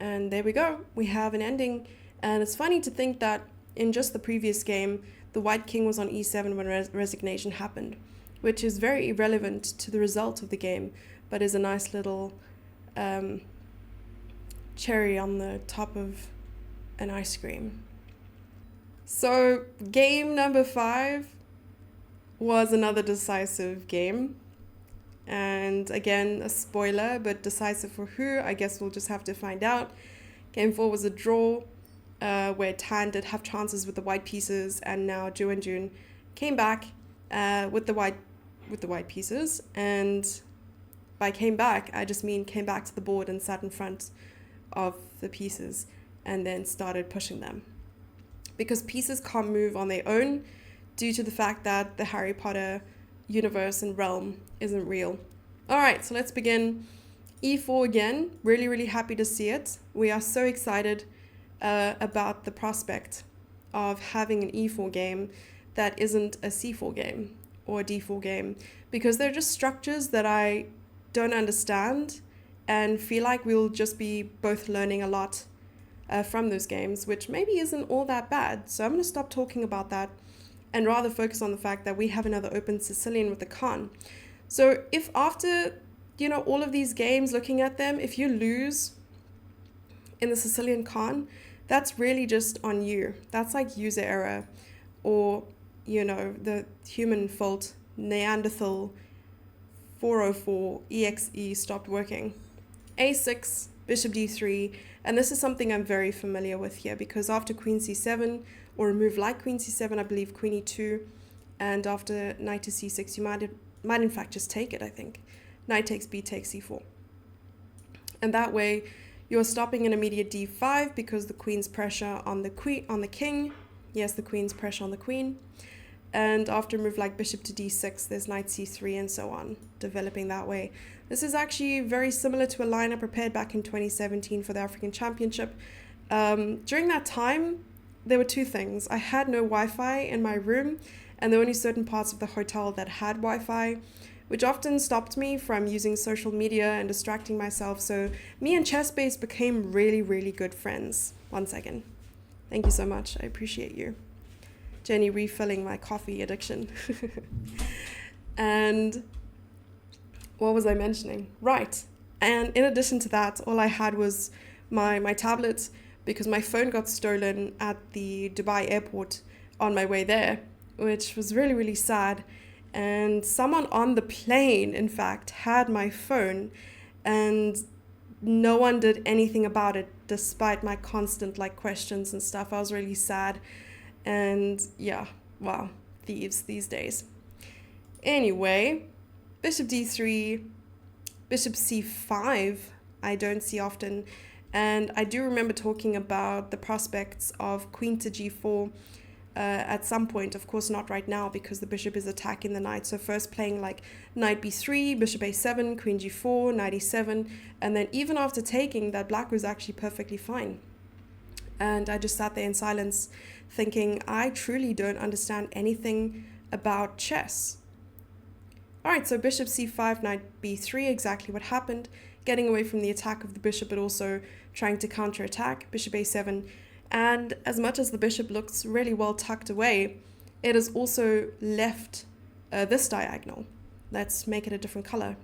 And there we go, we have an ending. And it's funny to think that in just the previous game, the white king was on e7 when resignation happened, which is very irrelevant to the result of the game, but is a nice little cherry on the top of an ice cream. So game number 5 was another decisive game. And again, a spoiler, but decisive for who? I guess we'll just have to find out. Game 4 was a draw, where Tan did have chances with the white pieces, and now Ju Wenjun came back with the white pieces. And by came back, I just mean came back to the board and sat in front of the pieces and then started pushing them. Because pieces can't move on their own due to the fact that the Harry Potter universe and realm isn't real. All right, so let's begin. E4 again, really, really happy to see it. We are so excited about the prospect of having an E4 game that isn't a C4 game or a D4 game, because they're just structures that I don't understand and feel like we'll just be both learning a lot from those games, which maybe isn't all that bad. So I'm going to stop talking about that and rather focus on the fact that we have another open Sicilian with the Khan. So if after, all of these games, looking at them, if you lose in the Sicilian Khan, that's really just on you. That's like user error, or, the human fault, Neanderthal 404 EXE stopped working. A6, bishop d3, and this is something I'm very familiar with here, because after queen c7, or a move like queen c7, I believe queen e2, and after knight to c6, you might in fact just take it, I think. Knight takes b takes c4. And that way, you're stopping an immediate d5 because the queen's pressure on the king. Yes, the queen's pressure on the queen. And after a move like bishop to d6, there's knight c3 and so on, developing that way. This is actually very similar to a line I prepared back in 2017 for the African Championship. During that time, there were two things. I had no Wi-Fi in my room, and there were only certain parts of the hotel that had Wi-Fi, which often stopped me from using social media and distracting myself. So me and ChessBase became really, really good friends. 1 second. Thank you so much. I appreciate you. Jenny refilling my coffee addiction. And what was I mentioning? Right. And in addition to that, all I had was my tablet, because my phone got stolen at the Dubai airport on my way there, which was really, really sad. And someone on the plane, in fact, had my phone, and no one did anything about it, despite my constant questions and stuff. I was really sad. And yeah, wow, thieves these days. Anyway, bishop d3, bishop c5, I don't see often. And I do remember talking about the prospects of queen to g4 at some point. Of course, not right now, because the bishop is attacking the knight. So first playing knight b3, bishop a7, queen g4, knight e7. And then even after taking, that black was actually perfectly fine. And I just sat there in silence thinking, I truly don't understand anything about chess. All right, so bishop c5, knight b3, exactly what happened. Getting away from the attack of the bishop, but also trying to counterattack. Bishop a7. And as much as the bishop looks really well tucked away, it has also left this diagonal. Let's make it a different color.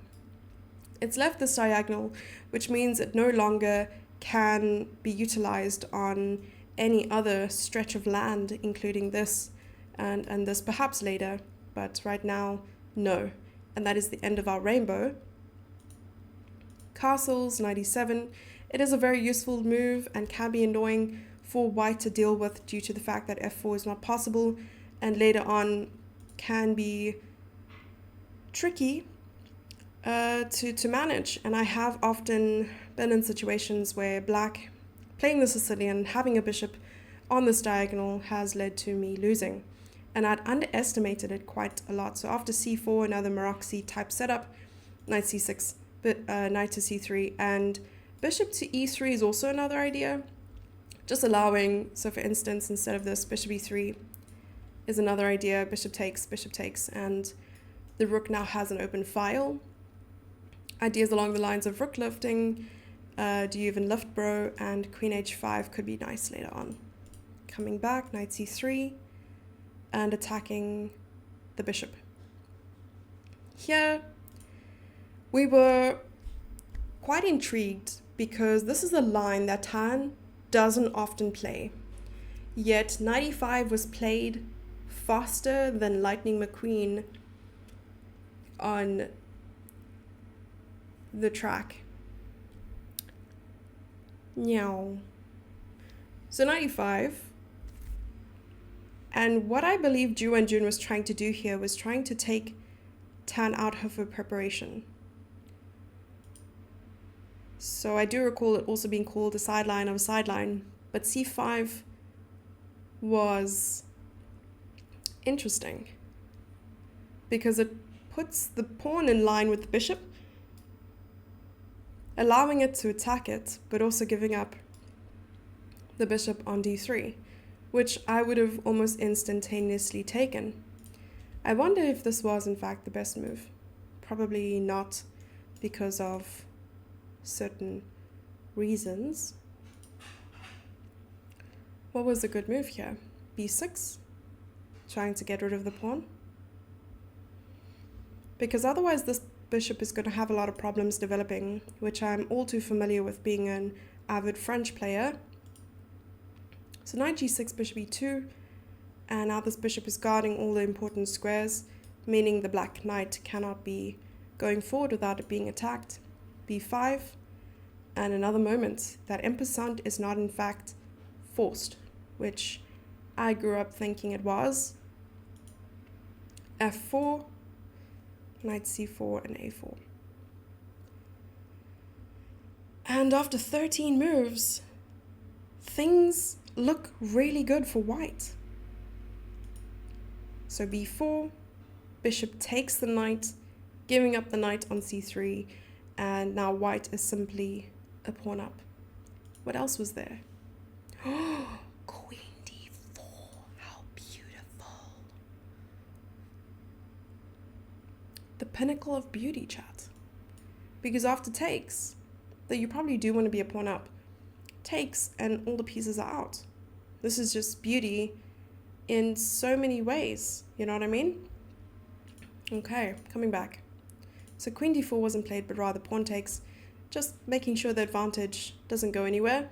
It's left this diagonal, which means it no longer can be utilized on any other stretch of land, including this and this perhaps later, but right now, no. And that is the end of our rainbow. Castles, knight e7. It is a very useful move and can be annoying for white to deal with due to the fact that f4 is not possible, and later on can be tricky to manage. And I have often been in situations where black playing the Sicilian, having a bishop on this diagonal, has led to me losing. And I'd underestimated it quite a lot. So after c4, another Maroczy type setup, knight c6, knight to c3, and bishop to e3 is also another idea. Just allowing, so for instance, instead of this, bishop e3 is another idea. Bishop takes, and the rook now has an open file. Ideas along the lines of rook lifting, do you even lift, bro? And queen h5 could be nice later on. Coming back, knight c3, and attacking the bishop. Here, we were quite intrigued because this is a line that Tan doesn't often play. Yet knight e5 was played faster than Lightning McQueen on the track. Meow. So knight e5. And what I believe Ju Wenjun was trying to do here was trying to take Tan out of her preparation. So I do recall it also being called a sideline of a sideline, but c5 was interesting because it puts the pawn in line with the bishop, allowing it to attack it, but also giving up the bishop on d3, which I would have almost instantaneously taken. I wonder if this was in fact the best move. Probably not, because of certain reasons. What was a good move here? b6, trying to get rid of the pawn. Because otherwise this bishop is going to have a lot of problems developing, which I'm all too familiar with being an avid French player. So knight g6, bishop e2, and now this bishop is guarding all the important squares, meaning the black knight cannot be going forward without it being attacked. b5, and another moment that en passant is not in fact forced, which I grew up thinking it was. f4, knight c4 and a4. And after 13 moves, things look really good for white. So b4, bishop takes the knight, giving up the knight on c3, and now white is simply a pawn up. What else was there? Queen d4, how beautiful. The pinnacle of beauty, chat. Because after takes, that you probably do want to be a pawn up, takes and all the pieces are out. This is just beauty in so many ways, you know what I mean? Okay, coming back. So queen d4 wasn't played, but rather pawn takes, just making sure the advantage doesn't go anywhere.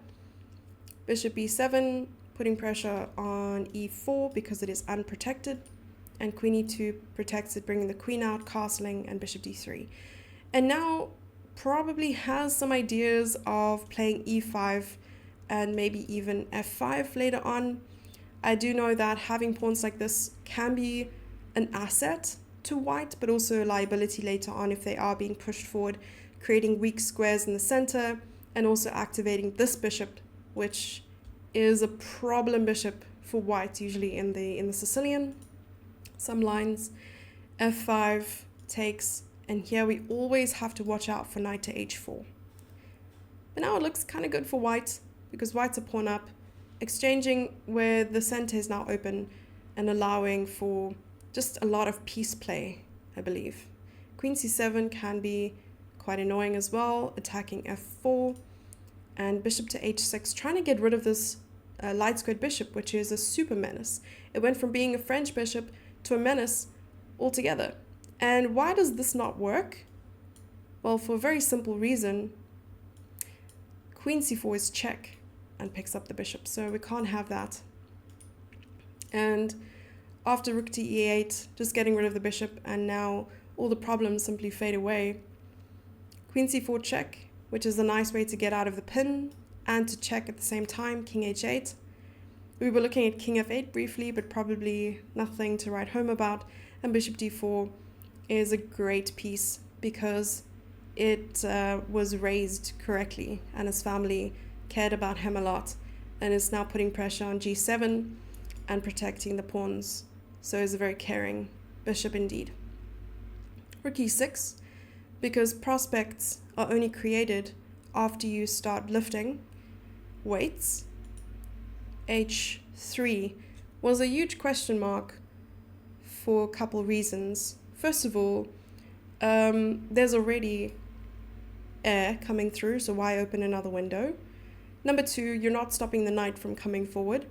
Bishop b7, putting pressure on e4 because it is unprotected, and queen e2 protects it, bringing the queen out, castling, and bishop d3. And now probably has some ideas of playing e5 and maybe even f5 later on. I do know that having pawns like this can be an asset to white, but also a liability later on if they are being pushed forward, creating weak squares in the center, and also activating this bishop, which is a problem bishop for white, usually in the Sicilian. Some lines, f5 takes, and here we always have to watch out for knight to h4. But now it looks kind of good for white, because white's a pawn up, exchanging where the center is now open and allowing for just a lot of piece play, I believe. Queen c7 can be quite annoying as well, attacking f4, and bishop to h6, trying to get rid of this light squared bishop, which is a super menace. It went from being a French bishop to a menace altogether. And why does this not work? Well, for a very simple reason. Queen c4 is check and picks up the bishop, so we can't have that. And after rook to e8, just getting rid of the bishop, and now all the problems simply fade away. Queen c4 check, which is a nice way to get out of the pin and to check at the same time, king h8. We were looking at king f8 briefly, but probably nothing to write home about. And bishop d4 is a great piece because it was raised correctly and his family cared about him a lot, and is now putting pressure on g7 and protecting the pawns. So he's a very caring bishop indeed. Rook e6, because prospects are only created after you start lifting. Waits. h3 was a huge question mark for a couple reasons. First of all, there's already air coming through, so why open another window? Number two, you're not stopping the knight from coming forward.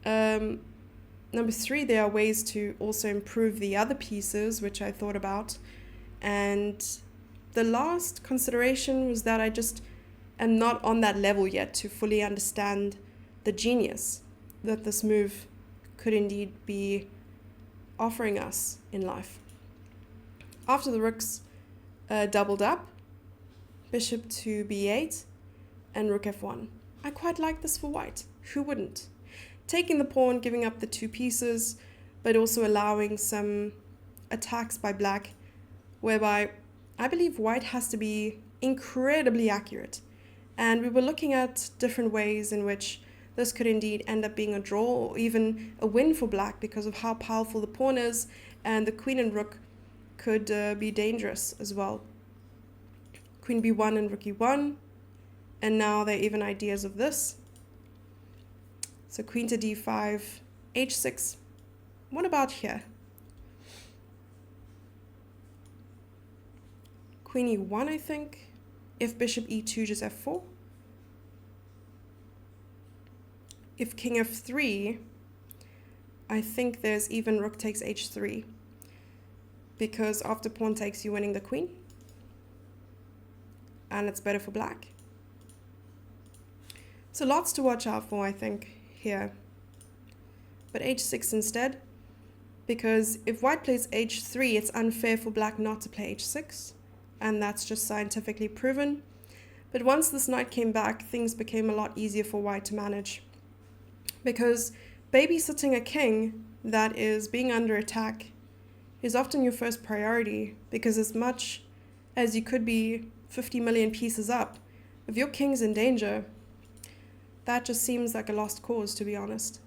Number three, there are ways to also improve the other pieces, which I thought about. And the last consideration was that I just am not on that level yet to fully understand the genius that this move could indeed be offering us in life. After the rooks doubled up, bishop to b8, and rook f1. I quite like this for white. Who wouldn't? Taking the pawn, giving up the two pieces, but also allowing some attacks by black, whereby I believe white has to be incredibly accurate. And we were looking at different ways in which this could indeed end up being a draw or even a win for black because of how powerful the pawn is, and the queen and rook could be dangerous as well. Queen b1 and rook e1, and now there are even ideas of this. So queen to d5, h6. What about here? Queen e1, I think. If bishop e2, just f4. If king f3, I think there's even rook takes h3, because after pawn takes, you're winning the queen, and it's better for black. So lots to watch out for, I think, here. But h6 instead, because if white plays h3, it's unfair for black not to play h6, and that's just scientifically proven. But once this knight came back, things became a lot easier for white to manage, because babysitting a king that is being under attack is often your first priority, because as much as you could be 50 million pieces up, if your king's in danger, that just seems like a lost cause, to be honest.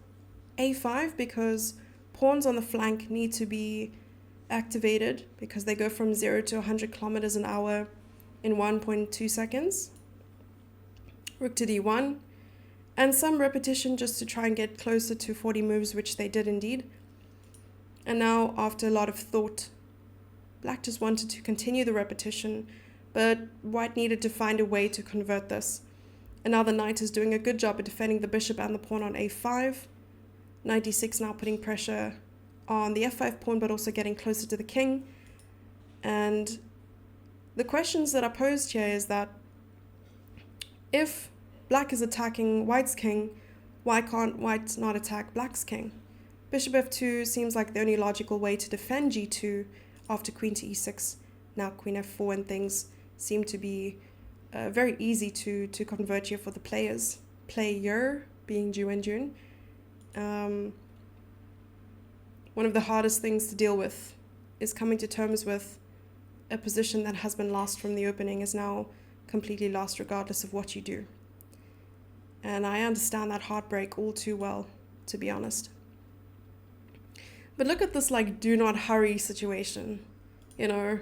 a5, because pawns on the flank need to be activated, because they go from 0 to 100 kilometers an hour in 1.2 seconds. Rook to d1, and some repetition just to try and get closer to 40 moves, which they did indeed. And now, after a lot of thought, black just wanted to continue the repetition, but white needed to find a way to convert this. And now the knight is doing a good job at defending the bishop and the pawn on a5. Knight d6 now putting pressure on the f5 pawn, but also getting closer to the king. And the questions that are posed here is that if black is attacking white's king, why can't white not attack black's king? Bishop f2 seems like the only logical way to defend g2 after queen to e6. Now queen f4, and things seem to be very easy to convert here for the players. Player being Ju Wenjun. One of the hardest things to deal with is coming to terms with a position that has been lost from the opening is now completely lost regardless of what you do. And I understand that heartbreak all too well, to be honest. But look at this like do not hurry situation. You know,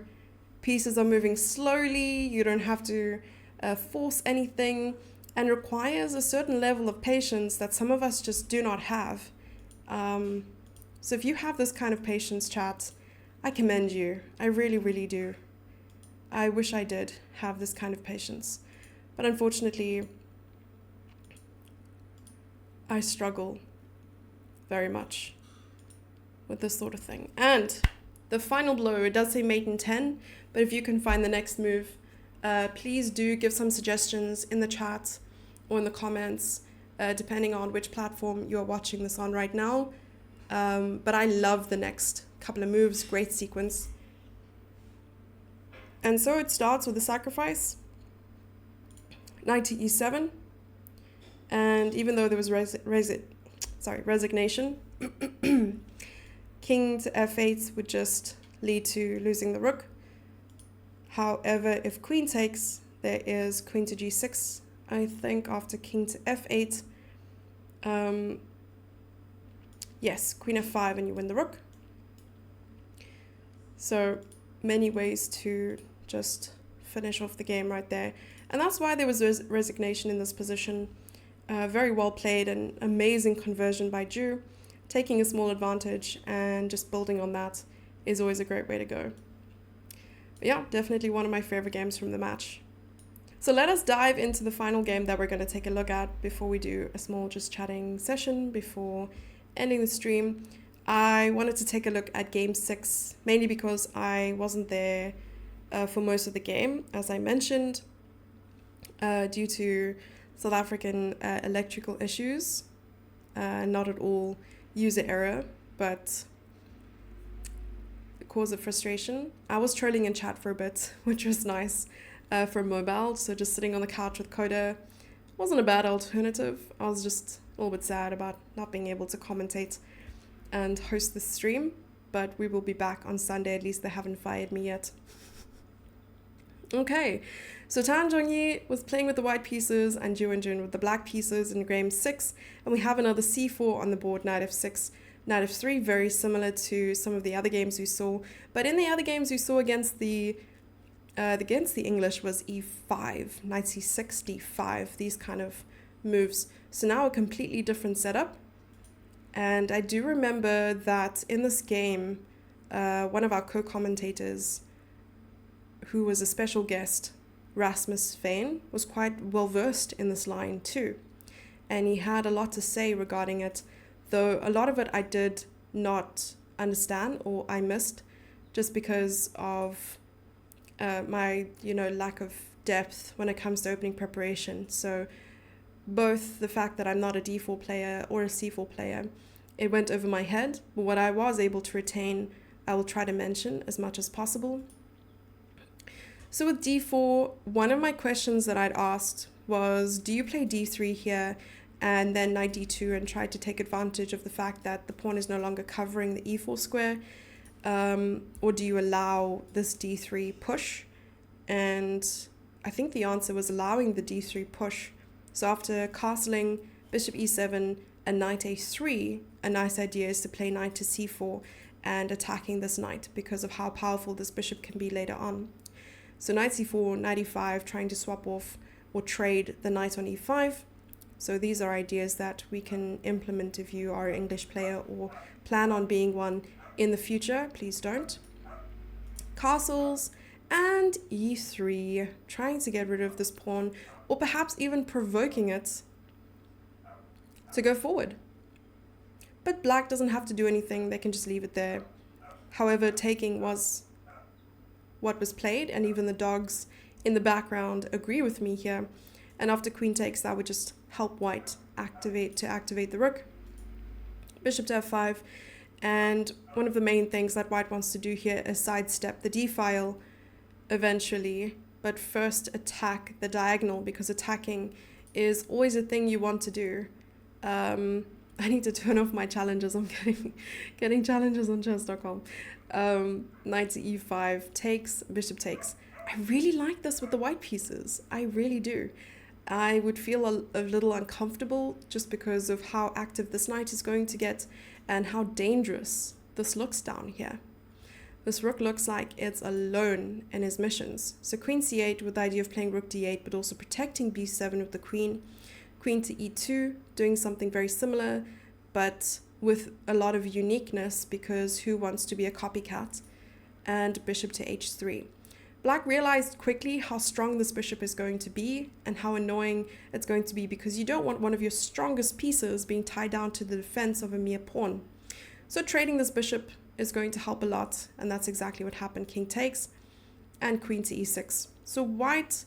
pieces are moving slowly, you don't have to force anything, and requires a certain level of patience that some of us just do not have. So if you have this kind of patience, chat, I commend you. I really, really do. I wish I did have this kind of patience. But unfortunately, I struggle very much with this sort of thing. And the final blow, it does say mate in 10, but if you can find the next move, please do give some suggestions in the chat or in the comments, depending on which platform you're watching this on right now. But I love the next couple of moves, great sequence. And so it starts with a sacrifice, knight to e7, and even though there was resignation, king to f8 would just lead to losing the rook. However, if queen takes, there is queen to g6, I think, after king to f8. Yes, queen f5 and you win the rook. So many ways to just finish off the game right there. And that's why there was resignation in this position. Very well played and amazing conversion by Ju. Taking a small advantage and just building on that is always a great way to go. But yeah, definitely one of my favorite games from the match. So let us dive into the final game that we're going to take a look at before we do a small just chatting session before ending the stream. I wanted to take a look at game 6, mainly because I wasn't there for most of the game, as I mentioned, due to South African electrical issues. Not at all user error, but cause of frustration. I was trolling in chat for a bit, which was nice for mobile, so just sitting on the couch with Coda wasn't a bad alternative. I was just a little bit sad about not being able to commentate and host the stream, but we will be back on Sunday. At least they haven't fired me yet. Okay, so Tan Zhongyi was playing with the white pieces and Ju Wenjun with the black pieces in game 6, and we have another c4 on the board, knight f6, knight f3, very similar to some of the other games we saw. But in the other games we saw against the English was e5, knight c6, d5, these kind of moves. So now a completely different setup. And I do remember that in this game, one of our co-commentators, who was a special guest, Rasmus Fane, was quite well versed in this line too. And he had a lot to say regarding it, though a lot of it I did not understand or I missed just because of my, lack of depth when it comes to opening preparation. So both the fact that I'm not a d4 player or a c4 player, it went over my head. But what I was able to retain, I will try to mention as much as possible. So with d4, one of my questions that I'd asked was, do you play d3 here and then knight d2 and try to take advantage of the fact that the pawn is no longer covering the e4 square? Or do you allow this d3 push? And I think the answer was allowing the d3 push. So after castling bishop e7 and knight a3, a nice idea is to play knight to c4 and attacking this knight because of how powerful this bishop can be later on. So knight c4, knight e5, trying to swap off or trade the knight on e5. So these are ideas that we can implement if you are an English player or plan on being one in the future. Please don't. Castles and e3, trying to get rid of this pawn or perhaps even provoking it to go forward. But black doesn't have to do anything, they can just leave it there. However, taking was what was played, and even the dogs in the background agree with me here. And after queen takes, that would just help white activate the rook. Bishop to f5, and one of the main things that white wants to do here is sidestep the d-file eventually, but first attack the diagonal, because attacking is always a thing you want to do. I need to turn off my challenges. I'm getting challenges on chess.com. Knight to e5 takes, bishop takes. I really like this with the white pieces. I really do. I would feel a little uncomfortable just because of how active this knight is going to get and how dangerous this looks down here. This rook looks like it's alone in his missions. So queen c8 with the idea of playing rook d8, but also protecting b7 with the queen. Queen to e2, doing something very similar, but with a lot of uniqueness, because who wants to be a copycat? And bishop to h3. Black realized quickly how strong this bishop is going to be and how annoying it's going to be, because you don't want one of your strongest pieces being tied down to the defense of a mere pawn. So trading this bishop is going to help a lot, and that's exactly what happened. King takes and queen to e6. So white,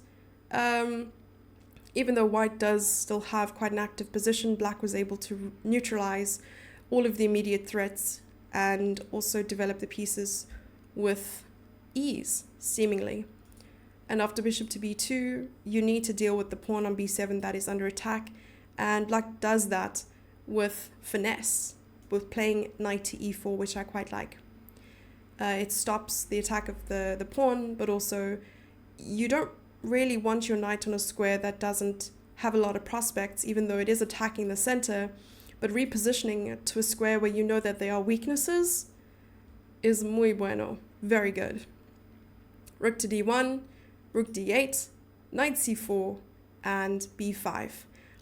even though white does still have quite an active position, black was able to neutralize all of the immediate threats and also develop the pieces with ease, seemingly. And after bishop to b2, you need to deal with the pawn on b7 that is under attack, and black does that with finesse, with playing knight to e4, which I quite like. It stops the attack of the pawn, but also you don't really want your knight on a square that doesn't have a lot of prospects, even though it is attacking the center, but repositioning it to a square where you know that there are weaknesses is muy bueno, very good. Rook to d1, rook d8, knight c4, and b5.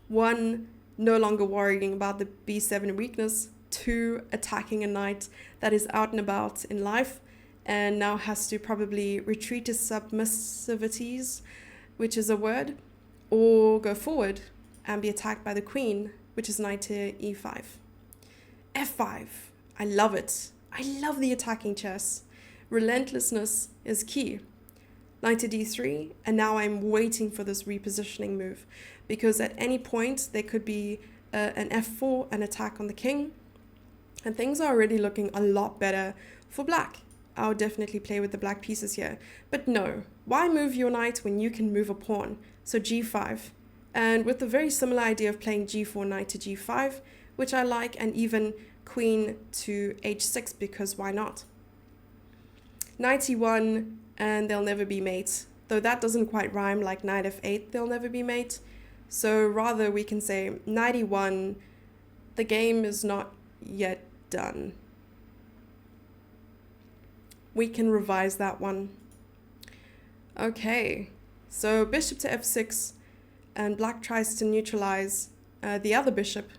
1, no longer worrying about the b7 weakness. 2, attacking a knight that is out and about in life and now has to probably retreat to submissivities, which is a word, or go forward and be attacked by the queen, which is knight to e5. f5. I love it. I love the attacking chess. Relentlessness is key. Knight to d3, and now I'm waiting for this repositioning move, because at any point there could be an f4, an attack on the king, and things are already looking a lot better for black. I'll definitely play with the black pieces here. But no, why move your knight when you can move a pawn? So g5. And with the very similar idea of playing g4, knight to g5, which I like, and even queen to h6, because why not? Knight e1, and they'll never be mates. Though that doesn't quite rhyme, like knight f8, they'll never be mate. So rather we can say knight e1, the game is not yet done. We can revise that one. Okay, so bishop to f6, and black tries to neutralize the other bishop,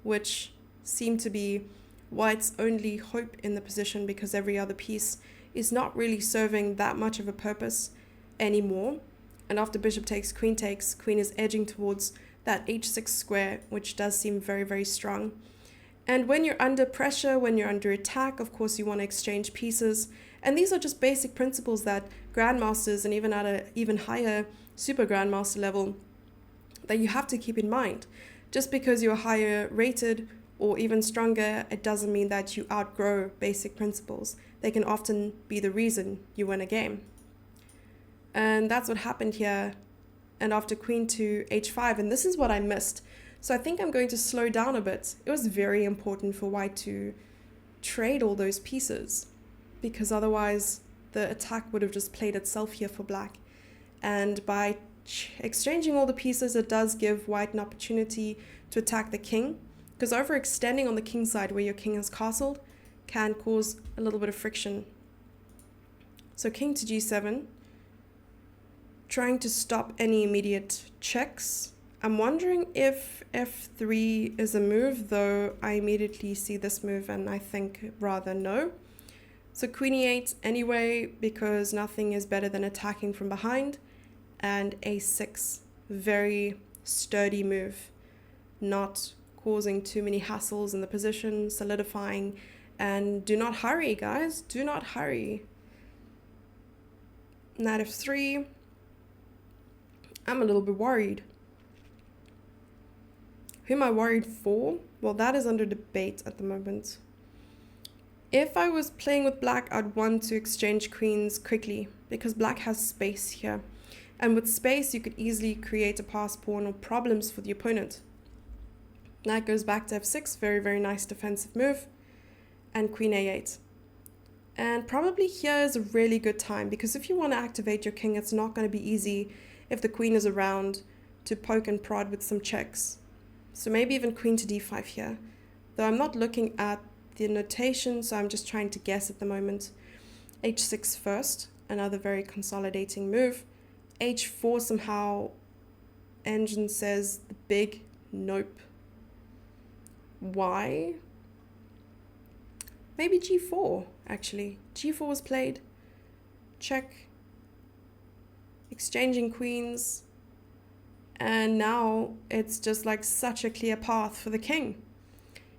which seemed to be white's only hope in the position, because every other piece is not really serving that much of a purpose anymore. And after bishop takes, queen is edging towards that h6 square, which does seem very, very strong. And when you're under pressure, when you're under attack, of course, you want to exchange pieces. And these are just basic principles that grandmasters, and even at an even higher super grandmaster level, that you have to keep in mind. Just because you're higher rated or even stronger, it doesn't mean that you outgrow basic principles. They can often be the reason you win a game. And that's what happened here. And after queen to h5, and this is what I missed. So I think I'm going to slow down a bit. It was very important for white to trade all those pieces, because otherwise the attack would have just played itself here for black. And by exchanging all the pieces, it does give white an opportunity to attack the king, because overextending on the king side where your king is castled can cause a little bit of friction. So king to g7, trying to stop any immediate checks. I'm wondering if f3 is a move, though I immediately see this move and I think rather no. So queen e8 anyway, because nothing is better than attacking from behind. And a6, very sturdy move, not causing too many hassles in the position, solidifying. And do not hurry, guys, do not hurry. Knight f3, I'm a little bit worried. Who am I worried for? Well, that is under debate at the moment. If I was playing with black, I'd want to exchange queens quickly, because black has space here. And with space, you could easily create a pass pawn or problems for the opponent. Knight goes back to f6, very, very nice defensive move. And queen a8. And probably here is a really good time, because if you want to activate your king, it's not going to be easy if the queen is around to poke and prod with some checks. So maybe even queen to d5 here. Though I'm not looking at the notation, so I'm just trying to guess at the moment. h6 first, another very consolidating move. h4 somehow, engine says the big nope. Why? Maybe g4, actually. g4 was played. Check. Exchanging queens. And now it's just like such a clear path for the king.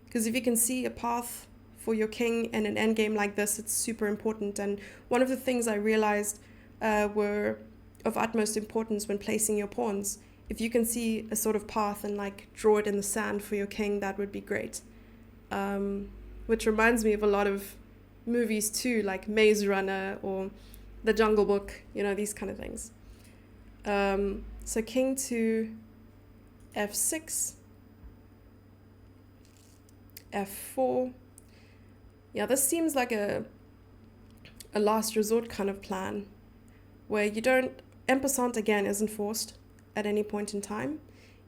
Because if you can see a path for your king in an endgame like this, it's super important. And one of the things I realized were of utmost importance when placing your pawns. If you can see a sort of path and like draw it in the sand for your king, that would be great. Which reminds me of a lot of movies too, like Maze Runner or The Jungle Book, you know, these kind of things. So king to f6, f4. Yeah, this seems like a last resort kind of plan, where you don't, en passant again isn't forced at any point in time,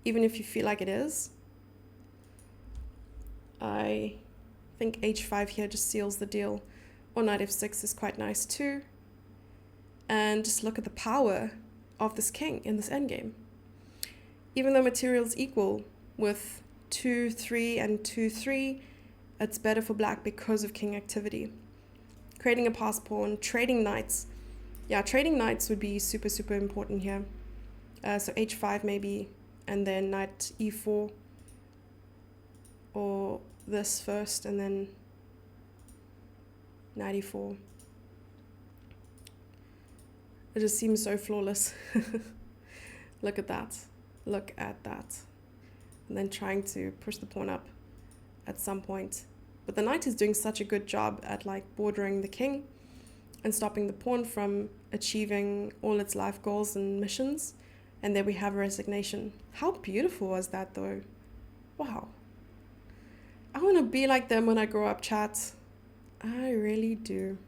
even if you feel like it is. I think h5 here just seals the deal, or knight f6 is quite nice too. And just look at the power of this king in this endgame. Even though material's equal with 2-3 and 2-3, it's better for black because of king activity. Creating a pass pawn, trading knights. Yeah, trading knights would be super, super important here. So h5 maybe, and then knight e4, or this first, and then knight e4. It just seems so flawless. Look at that. Look at that. And then trying to push the pawn up at some point. But the knight is doing such a good job at like bordering the king and stopping the pawn from achieving all its life goals and missions. And there we have a resignation. How beautiful was that though? Wow. I want to be like them when I grow up, chat. I really do.